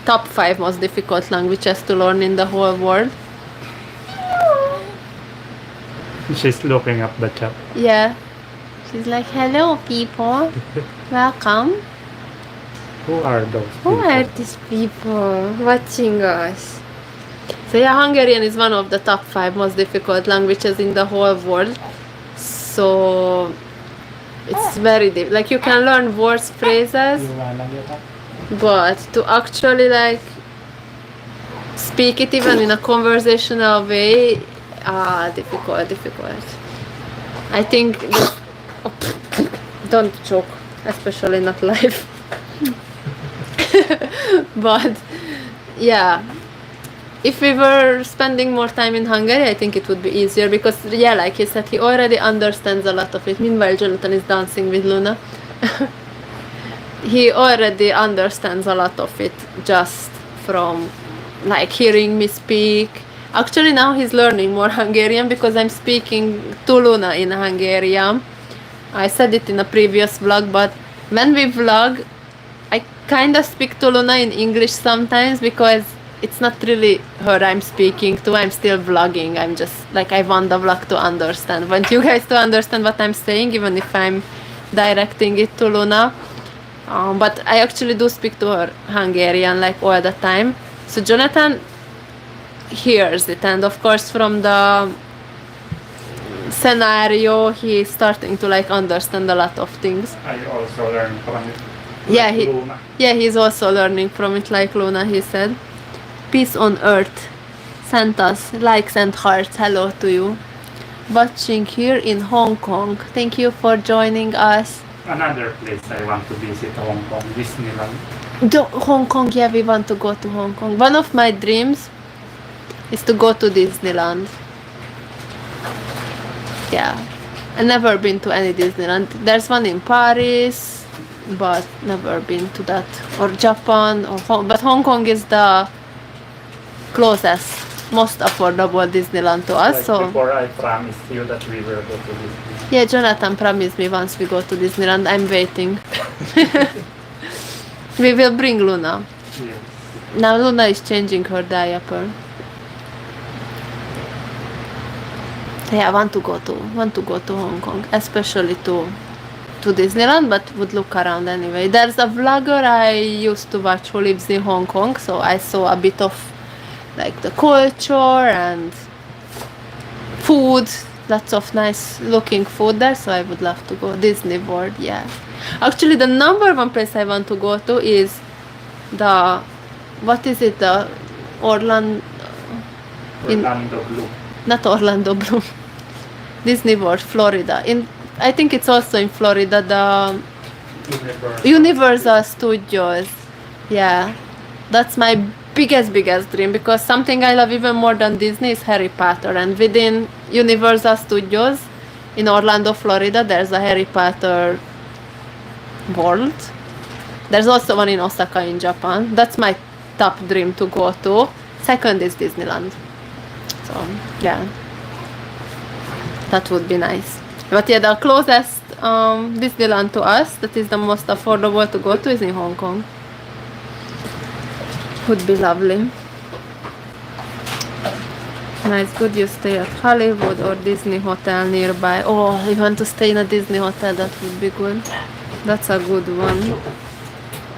top 5 most difficult languages to learn in the whole world. She's looking up the chat. Yeah. She's like, hello people, welcome. Who are those Who people? are these people watching us? So yeah, Hungarian is one of the top 5 most difficult languages in the whole world. So it's very deep. Like you can learn words, phrases, You wanna get up? but to actually like speak it even in a conversational way, difficult. I think don't joke, especially not live. But yeah, if we were spending more time in Hungary, I think it would be easier because yeah, like he said, he already understands a lot of it. Meanwhile, Jonathan is dancing with Luna. he already understands a lot of it just from like hearing me speak. Actually, now he's learning more Hungarian because I'm speaking to Luna in Hungarian. I said it in a previous vlog, but when we vlog, I kind of speak to Luna in English sometimes because it's not really her I'm speaking to. I'm still vlogging. I'm just like, I want the vlog to understand. Want you guys to understand what I'm saying, even if I'm directing it to Luna. But I actually do speak to her Hungarian like all the time. So Jonathan hears it, and of course from the scenario he's starting to like understand a lot of things. I also learned from it. Yeah, Luna. he's also learning from it like Luna, he said. Peace on earth. Sent us likes and hearts. Hello to you. Watching here in Hong Kong. Thank you for joining us. Another place I want to visit, Hong Kong, Disneyland. Hong Kong, yeah, we want to go to Hong Kong. One of my dreams is to go to Disneyland. Yeah, I've never been to any Disneyland. There's one in Paris, but never been to that. Or Japan, but Hong Kong is the closest, most affordable Disneyland to us. Like So before I promised you that we will go to Disneyland. yeah, Jonathan promised me once we go to Disneyland. I'm waiting. We will bring Luna. Yes. Now Luna is changing her diaper. Yeah, I want to go to Hong Kong, especially to Disneyland, but would look around anyway. There's a vlogger I used to watch who lives in Hong Kong, so I saw a bit of like the culture and food, lots of nice looking food there, so I would love to go. Disney World, yeah. Actually, the number one place I want to go to is the, what is it, the Orlando Blue. not Orlando Bloom. Disney World, Florida. I think it's also in Florida, the Universal Studios. Yeah, that's my biggest dream, because something I love even more than Disney is Harry Potter, and within Universal Studios in Orlando, Florida, there's a Harry Potter world. There's also one in Osaka in Japan. That's my top dream to go to. Second is Disneyland. So yeah, that would be nice. But yeah, the closest Disneyland to us, that is the most affordable to go to, is in Hong Kong. Would be lovely. Nice, good you stay at Hollywood or Disney hotel nearby. Oh, you want to stay in a Disney hotel, that would be good. That's a good one.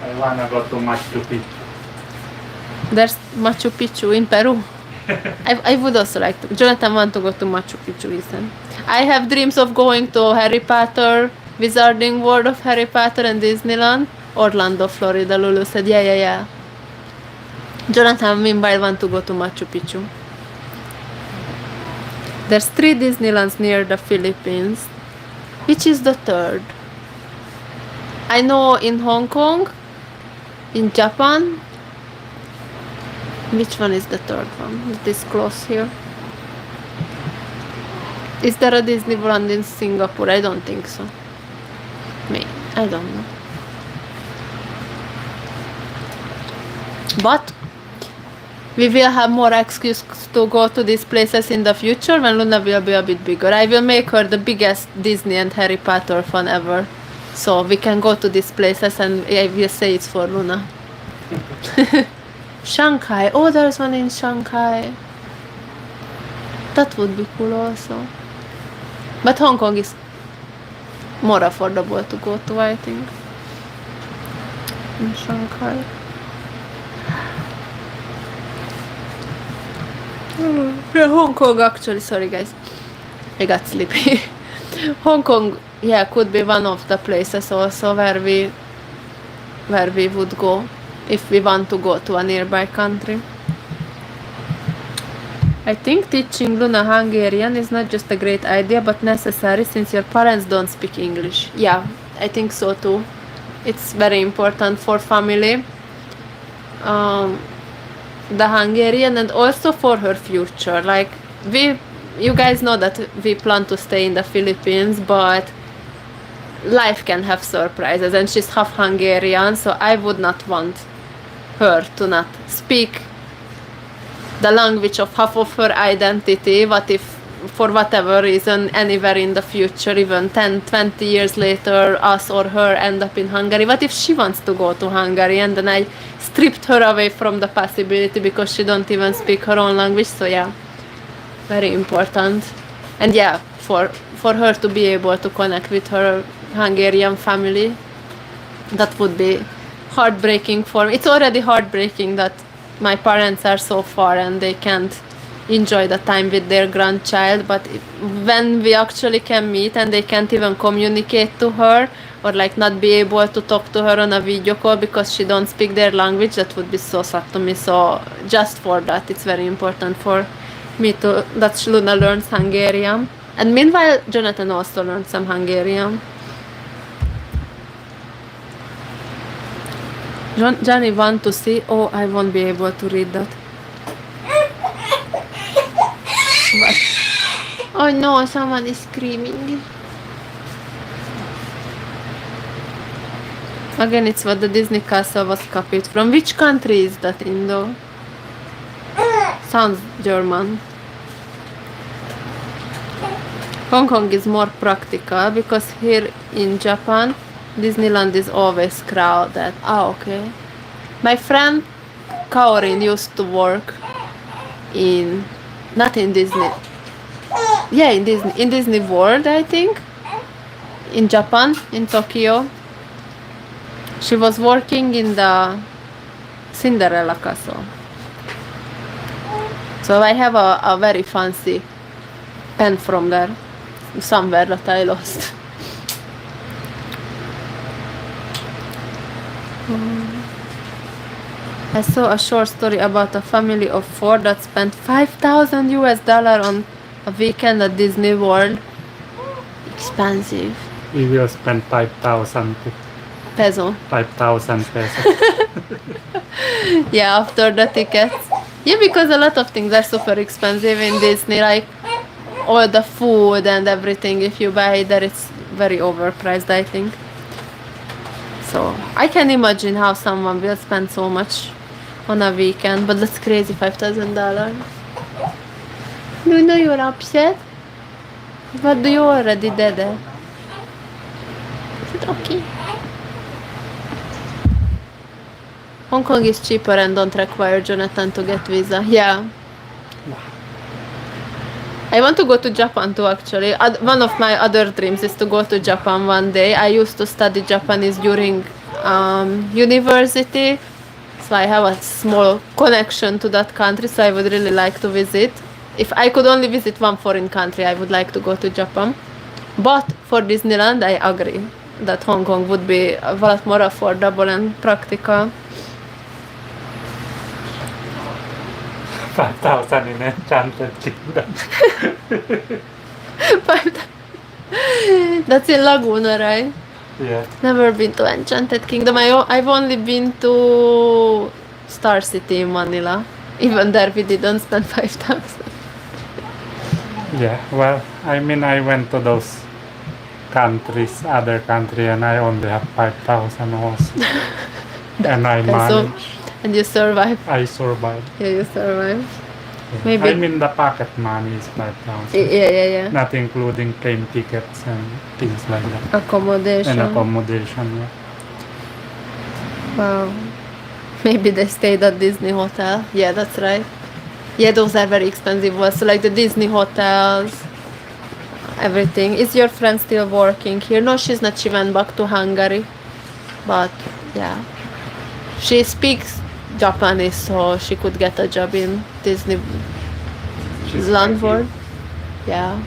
I wanna go to Machu Picchu. There's Machu Picchu in Peru. I would also like to. Jonathan want to go to Machu Picchu, listen. I have dreams of going to Harry Potter, Wizarding World of Harry Potter and Disneyland. Orlando, Florida, Lulu said, yeah. Jonathan meanwhile want to go to Machu Picchu. There's 3 Disneylands near the Philippines. Which is the third? I know in Hong Kong, in Japan. Which one is the third one? Is this close here? Is there a Disneyland in Singapore? I don't think so. I don't know. But we will have more excuse to go to these places in the future when Luna will be a bit bigger. I will make her the biggest Disney and Harry Potter fan ever. So we can go to these places and I will say it's for Luna. Shanghai. Oh, there's one in Shanghai. That would be cool also. But Hong Kong is more affordable to go to, I think. In Shanghai. Yeah, Hong Kong actually, sorry guys, I got sleepy. Hong Kong, yeah, could be one of the places also where we would go if we want to go to a nearby country. I think teaching Luna Hungarian is not just a great idea but necessary since your parents don't speak English. Yeah, I think so too. It's very important for family. The Hungarian, and also for her future. Like you guys know that we plan to stay in the Philippines, but life can have surprises, and she's half Hungarian, so I would not want her to not speak the language of half of her identity. What if, for whatever reason, anywhere in the future, even 10, 20 years later, us or her end up in Hungary? What if she wants to go to Hungary and then I stripped her away from the possibility because she don't even speak her own language? So yeah, very important. And yeah, for her to be able to connect with her Hungarian family, that would be heartbreaking for me. It's already heartbreaking that my parents are so far and they can't enjoy the time with their grandchild, but when we actually can meet and they can't even communicate to her, or like not be able to talk to her on a video call because she don't speak their language, that would be so sad to me. So just for that, it's very important for me to that Luna learns Hungarian. And meanwhile, Jonathan also learned some Hungarian. Johnny want to see. Oh, I won't be able to read that. But, oh no, someone is screaming. Again, it's what the Disney castle was copied from. Which country is that in though? Sounds German. Hong Kong is more practical because here in Japan, Disneyland is always crowded. Ah, okay. My friend Kaorin used to work in, not in Disney. Yeah, in Disney World, I think. In Japan, in Tokyo. She was working in the Cinderella castle. So I have a very fancy pen from there, somewhere that I lost. I saw a short story about a family of 4 that spent $5,000 on a weekend at Disney World. Expensive. We will spend 5,000 Peso. 5,000 pesos. Yeah, after the tickets. Yeah, because a lot of things are super expensive in Disney, like all the food and everything. If you buy there, it's very overpriced, I think. So I can imagine how someone will spend so much on a weekend, but that's crazy, $5,000. You know you're upset? But you already did it. Is it okay? Hong Kong is cheaper and don't require Jonathan to get visa. Yeah. I want to go to Japan too, actually. One of my other dreams is to go to Japan one day. I used to study Japanese during university, so I have a small connection to that country, so I would really like to visit. If I could only visit one foreign country, I would like to go to Japan. But for Disneyland, I agree that Hong Kong would be a lot more affordable and practical. 5,000 in Enchanted Kingdom. That's in Laguna, right? Yeah. Never been to Enchanted Kingdom. I've only been to Star City in Manila. Even there we didn't spend 5,000. Yeah, well, I mean, I went to those countries, other country, and I only have 5,000 also. And I managed. And you survived. I survived. Yeah, you survived. Yeah. Maybe. I mean, the pocket money is 5,000. Yeah. Not including plane tickets and things like that. Accommodation. And accommodation, yeah. Wow. Maybe they stayed at Disney Hotel. Yeah, that's right. Yeah, those are very expensive ones. So like the Disney hotels, everything. Is your friend still working here? No, she's not. She went back to Hungary. But yeah, she speaks Japanese, so she could get a job in Disney Land World. Yeah.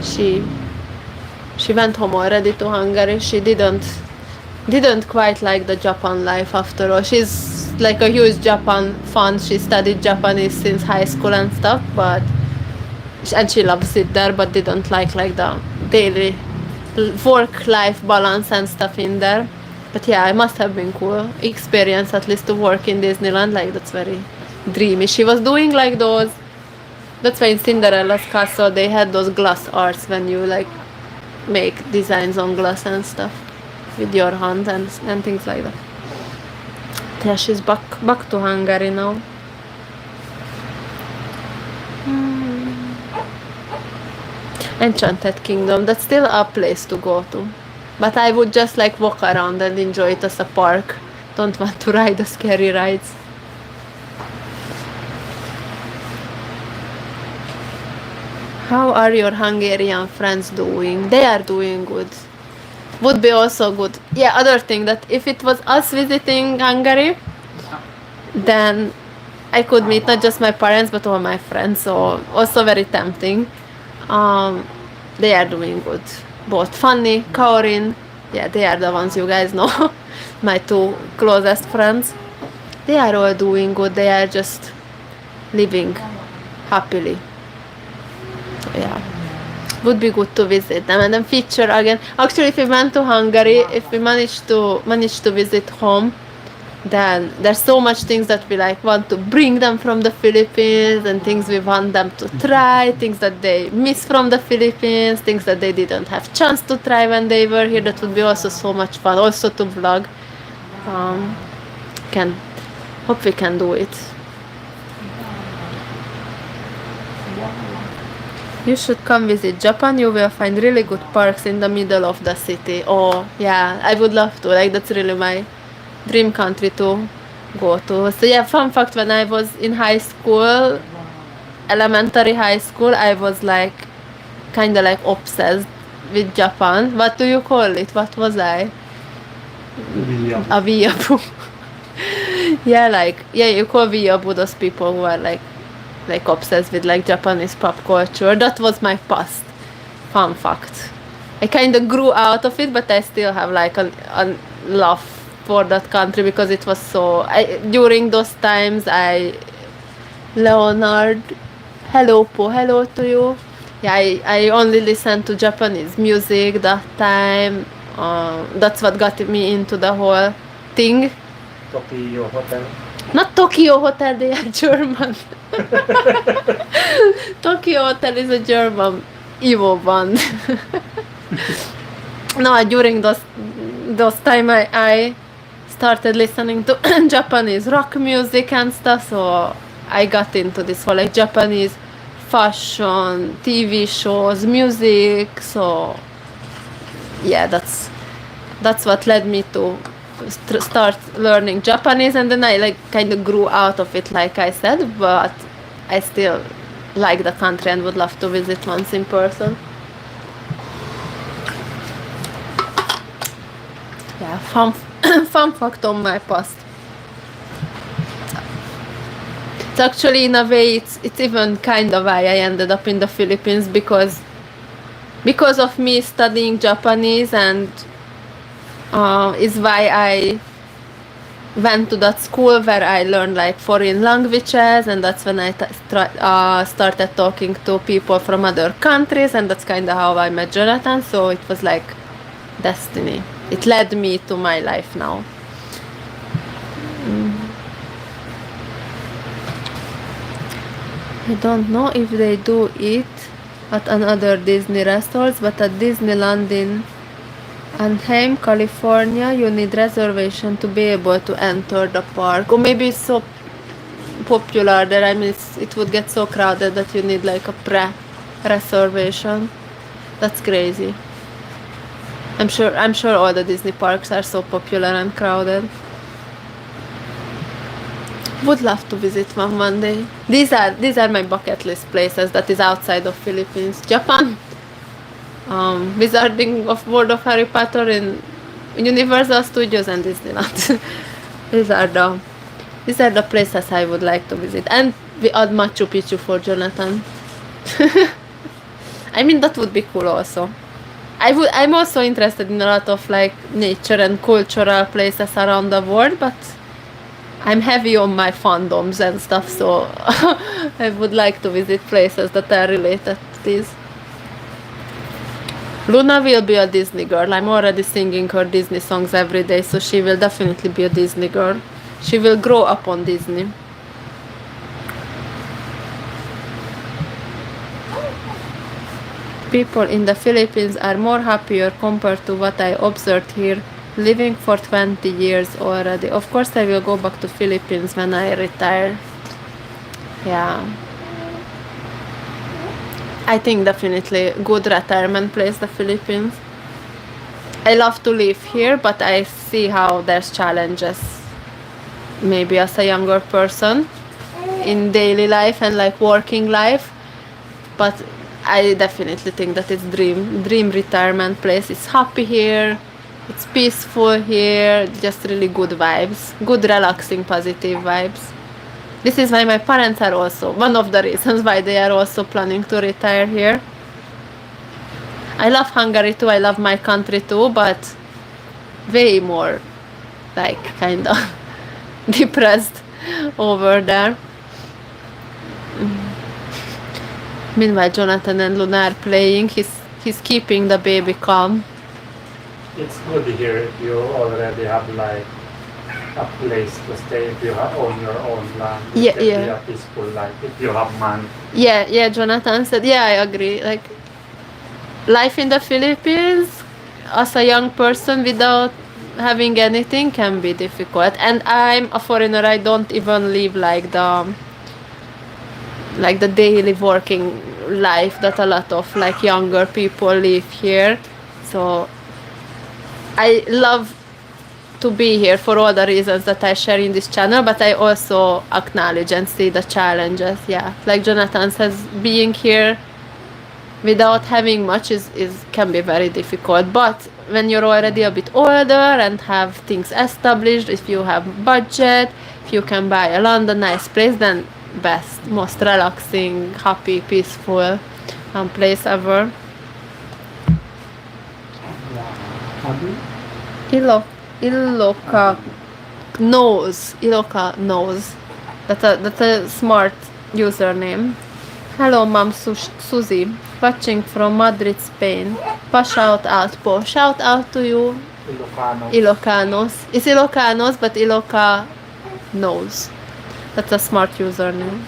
She went home already to Hungary. She didn't quite like the Japan life after all. She's like a huge Japan fan. She studied Japanese since high school and stuff, and she loves it there, but didn't like the daily work-life balance and stuff in there. But yeah, it must have been cool experience at least to work in Disneyland. Like that's very dreamy. She was doing like those. That's why in Cinderella's castle they had those glass arts when you like make designs on glass and stuff with your hand and things like that. Yeah, she's back to Hungary now. Enchanted Kingdom, that's still a place to go to. But I would just like walk around and enjoy it as a park. Don't want to ride the scary rides. How are your Hungarian friends doing? They are doing good. Would be also good. Yeah, other thing that if it was us visiting Hungary, then I could meet not just my parents but all my friends, so also very tempting. They are doing good. Both Fanny, Kaurin, yeah, they are the ones you guys know, my two closest friends. They are all doing good. They are just living happily. So yeah, would be good to visit them and then feature again. Actually, if we went to Hungary, if we managed to visit home, then there's so much things that we like want to bring them from the Philippines and things we want them to try, things that they miss from the Philippines, things that they didn't have chance to try when they were here. That would be also so much fun. Also to vlog. Hope we can do it. You should come visit Japan. You will find really good parks in the middle of the city. Oh yeah, I would love to. Like that's really my dream country to go to. So yeah, fun fact, when I was in high school, elementary high school, I was like kind of like obsessed with Japan. What do you call it? What was I? A weeaboo. Yeah, you call weeaboo those people who are like obsessed with like Japanese pop culture. That was my past. Fun fact. I kind of grew out of it, but I still have like a love for that country because it was so. During those times, Leonard, hello to you. Yeah, I only listened to Japanese music that time. That's what got me into the whole thing. Tokyo Hotel. Not Tokyo Hotel, they are German. Tokyo Hotel is a German evil band. No, during those time I started listening to Japanese rock music and stuff, so I got into this whole like Japanese fashion, TV shows, music. So yeah, that's what led me to start learning Japanese, and then I like kind of grew out of it, like I said, but I still like the country and would love to visit once in person. Yeah, fun fact on my past. It's actually in a way it's even kind of why I ended up in the Philippines, because of me studying Japanese, and is why I went to that school where I learned like foreign languages, and that's when I started talking to people from other countries, and that's kind of how I met Jonathan. So it was like destiny. It led me to my life now. I don't know if they do it at another Disney resorts, but at Disneyland in Anaheim, California, you need reservation to be able to enter the park. Or maybe it's so popular that it would get so crowded that you need like a pre-reservation. That's crazy. I'm sure all the Disney parks are so popular and crowded. Would love to visit one day. These are my bucket list places that is outside of Philippines. Japan, Wizarding of World of Harry Potter in Universal Studios, and Disneyland. These are the places I would like to visit. And we add Machu Picchu for Jonathan. I mean, that would be cool also. I'm also interested in a lot of like nature and cultural places around the world, but I'm heavy on my fandoms and stuff, so I would like to visit places that are related to this. Luna will be a Disney girl. I'm already singing her Disney songs every day, so she will definitely be a Disney girl. She will grow up on Disney. People in the Philippines are more happier compared to what I observed here, living for 20 years already. Of course, I will go back to Philippines when I retire. Yeah. I think definitely good retirement place, the Philippines. I love to live here, but I see how there's challenges. Maybe as a younger person in daily life and like working life, but I definitely think that it's dream retirement place. It's happy here, it's peaceful here, just really good vibes, good relaxing positive vibes. This is why my parents are also one of the reasons why they are also planning to retire here. I love Hungary too, I love my country too, but way more like kind of depressed over there. Meanwhile, Jonathan and Luna are playing. He's keeping the baby calm. It's good here if you already have like a place to stay, if you have own your own land. Yeah, it can yeah. be a peaceful life if you have money. Yeah, Jonathan said, yeah, I agree. Like, life in the Philippines as a young person without having anything can be difficult. And I'm a foreigner, I don't even live like the daily working life that a lot of like younger people live here. So I love to be here for all the reasons that I share in this channel, but I also acknowledge and see the challenges. Yeah, like Jonathan says, being here without having much is can be very difficult. But when you're already a bit older and have things established, if you have budget, if you can buy a land, a nice place, then best, most relaxing, happy, peaceful place ever. Iloka knows. That's a smart username. Hello, Mom Susie, watching from Madrid, Spain. Shout out, Po. Shout out to you. Ilocanos. It's Ilocanos, but Iloca knows. That's a smart username.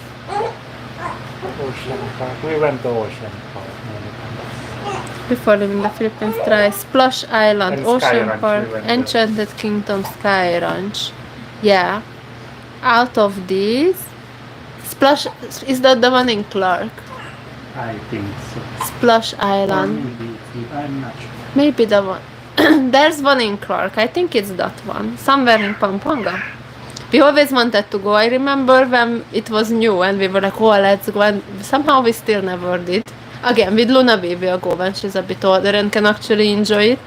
Ocean Park. We went to Ocean Park many times. Before leaving the Philippines, try Splash Island, And Ocean Sky Ranch Park, we went to. Enchanted Kingdom, Sky Ranch. Yeah. Out of these, Splash, is that the one in Clark? I think so. Splash Island. Maybe, I'm not sure. Maybe the one. There's one in Clark. I think it's that one. Somewhere in Pampanga. We always wanted to go. I remember when it was new and we were like, oh, let's go. And somehow we still never did. Again, with Luna, we will go when she's a bit older and can actually enjoy it.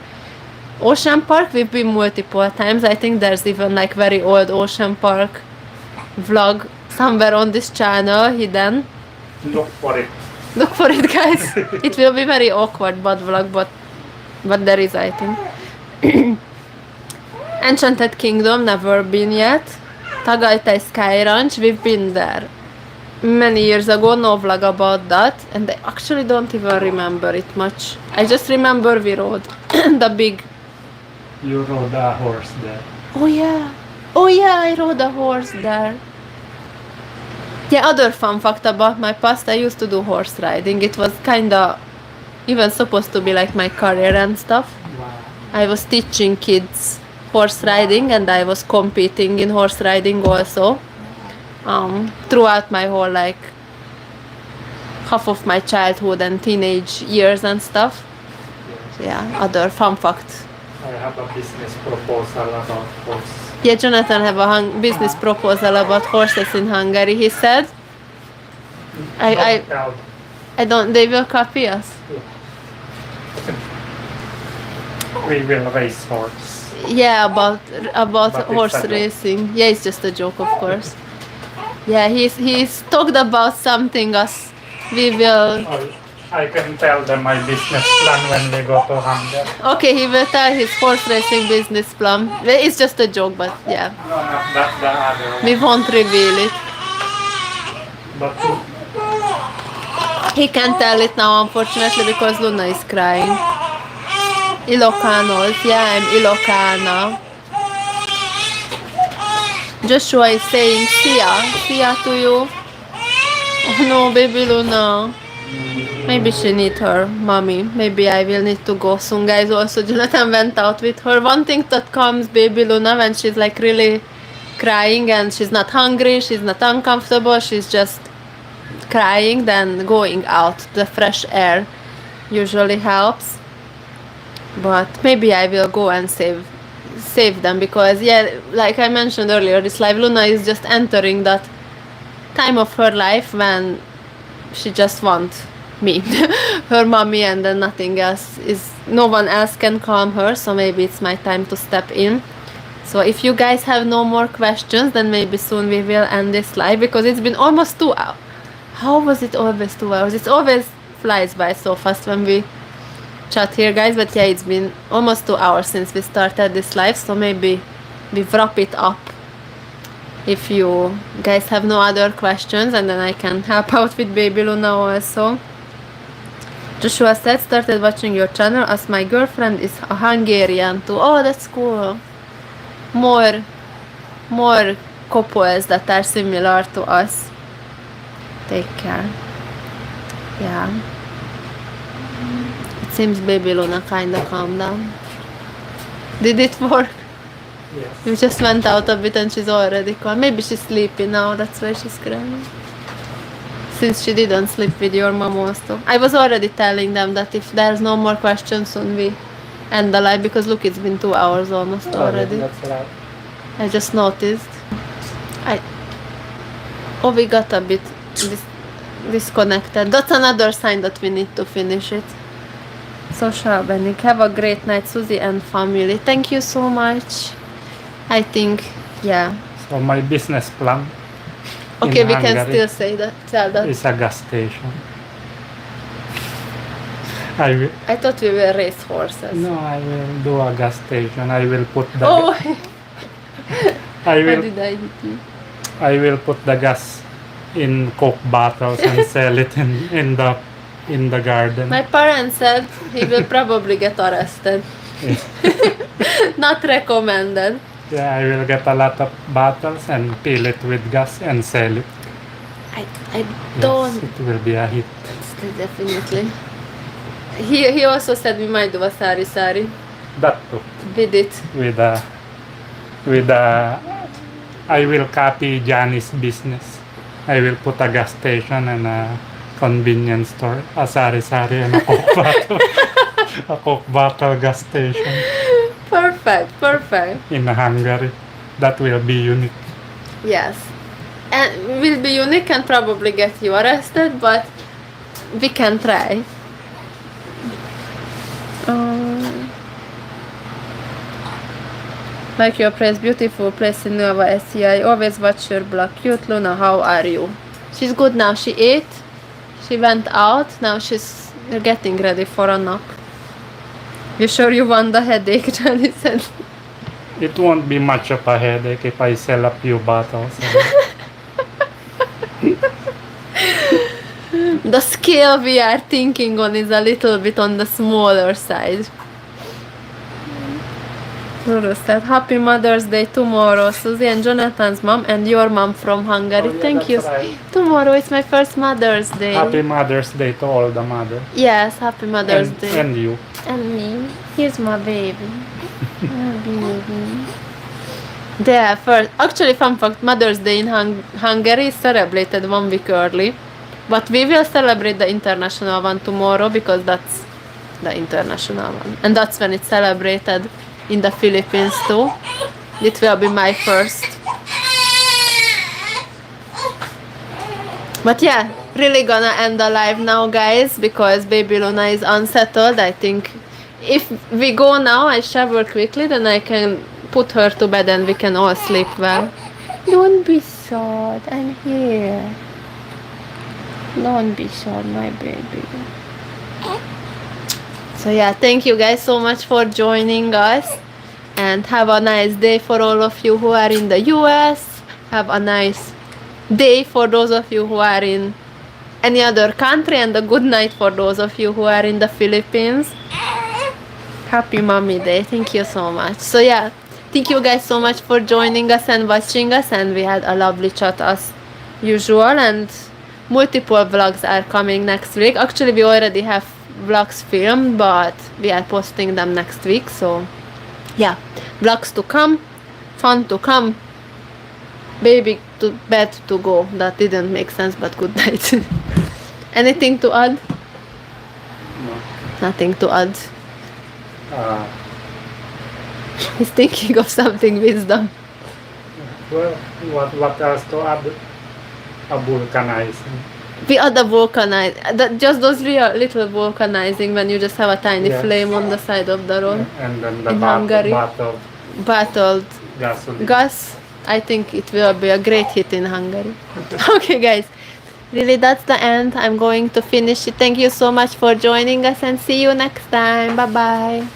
Ocean Park, we've been multiple times. I think there's even like very old Ocean Park vlog somewhere on this channel hidden. Look for it. Look for it, guys. It will be very awkward but vlog, but there is, I think. Enchanted Kingdom, never been yet. Tagaytay Sky Ranch, we've been there many years ago, no vlog about that, and I actually don't even remember it much. I just remember we rode the big... You rode a horse there. Oh yeah, I rode a horse there. Yeah, other fun fact about my past, I used to do horse riding. It was kinda even supposed to be like my career and stuff. Wow. I was teaching kids horse riding and I was competing in horse riding also. Throughout my whole like half of my childhood and teenage years and stuff. Yeah, other fun fact. I have a business proposal about horse. Yeah, Jonathan have a business proposal about horses in Hungary. He said, I don't. They will copy us. We will race horse. Yeah, about But it's horse a joke. racing. Yeah, it's just a joke, of course. Yeah, he's talked about something as we will. Or I can tell them my business plan when we go to Hungary. Okay, he will tell his horse racing business plan. It's just a joke, but yeah, No, not that, the other one. we won't reveal it. But He can't tell it now, unfortunately, because Luna is crying. Ilocanos, yeah, I'm Ilocana. Joshua is saying, see ya to you. Oh no, baby Luna. Maybe she need her mommy. Maybe I will need to go soon, guys. Also, Jonathan went out with her. One thing that comes, baby Luna, when she's like really crying and she's not hungry, she's not uncomfortable, she's just crying, then going out, the fresh air usually helps. But maybe I will go and save them, because yeah, like I mentioned earlier, this live, Luna is just entering that time of her life when she just wants me, her mommy, and then nothing else is, no one else can calm her. So maybe it's my time to step in. So if you guys have no more questions, then maybe soon we will end this live, because it's been almost 2 hours. How was it always 2 hours? It always flies by so fast when we chat here, guys. But yeah, it's been almost 2 hours since we started this live, so maybe we wrap it up if you guys have no other questions, and then I can help out with baby Luna also. Joshua said, started watching your channel as my girlfriend is a Hungarian too. Oh, that's cool. More couples that are similar to us. Take care. Yeah. It seems baby Luna kinda calmed down. Did it work? Yes. You just went out a bit and she's already calm. Maybe she's sleepy now, that's why she's crying. Since she didn't sleep with your mom also. I was already telling them that if there's no more questions soon we end the live, because look, it's been 2 hours almost already. That's right. I just noticed. We got a bit disconnected. That's another sign that we need to finish it. So Benik, have a great night, Susie and family. Thank you so much. I think, yeah. So my business plan. Okay, in we can Hungary still say that. Tell that. It's a gas station. I thought we were race horses. No, I will do a gas station. I will put the. Oh, I how will. did I hit you? I will put the gas in Coke bottles and sell it in the garden. My parents said he will probably get arrested. Yes. Not recommended. Yeah, I will get a lot of bottles and fill it with gas and sell it. I don't. Yes, it will be a hit. Definitely. He also said we might do a sari. That too. With it. With a. I will copy Johnny's business. I will put a gas station and a convenience store, a sari and a Coke bottle. A Coke bottle gas station. Perfect. In Hungary. That will be unique. Yes. And will be unique and probably get you arrested, but we can try. Like your place, beautiful place in Nova Ecija. I always watch your blog. Cute Luna, how are you? She's good now. She ate. She went out. Now she's getting ready for a nap. You sure you want the headache, Johnny said? It won't be much of a headache if I sell a few bottles. The scale we are thinking on is a little bit on the smaller side. Lulu said, Happy Mother's Day tomorrow, Susie and Jonathan's mom and your mom from Hungary. Oh, yeah, Thank you. right. Tomorrow is my first Mother's Day. Happy Mother's Day to all the mothers. Yes, Happy Mother's Day. And you. And me. Here's my baby. My baby. Yeah, first. Actually, fun fact, Mother's Day in Hungary is celebrated 1 week early. But we will celebrate the international one tomorrow, because that's the international one. And that's when it's celebrated in the Philippines too. It will be my first. But yeah, really gonna end the live now, guys, because baby Luna is unsettled. I think if we go now, I shower quickly, then I can put her to bed and we can all sleep well. Don't be sad, I'm here. Don't be sad, my baby. So yeah, thank you guys so much for joining us, and have a nice day for all of you who are in the US. Have a nice day for those of you who are in any other country, and a good night for those of you who are in the Philippines. Happy Mommy Day. Thank you so much. So yeah, thank you guys so much for joining us and watching us, and we had a lovely chat as usual, and multiple vlogs are coming next week. Actually, we already have vlogs filmed, but we are posting them next week. So, yeah, vlogs to come, fun to come, baby to bed to go. That didn't make sense, but good night. Anything to add? No. Nothing to add. Uh, He's thinking of something, wisdom. well, what else to add? A vulcanizing. We add the vulcanize, just those real little vulcanizing when you just have a tiny Yes. flame on the side of the road. And then the In Hungary. bottle Bottled gasoline. gas, I think it will be a great hit in Hungary. Okay, guys, really that's the end. I'm going to finish it. Thank you so much for joining us and see you next time. Bye bye.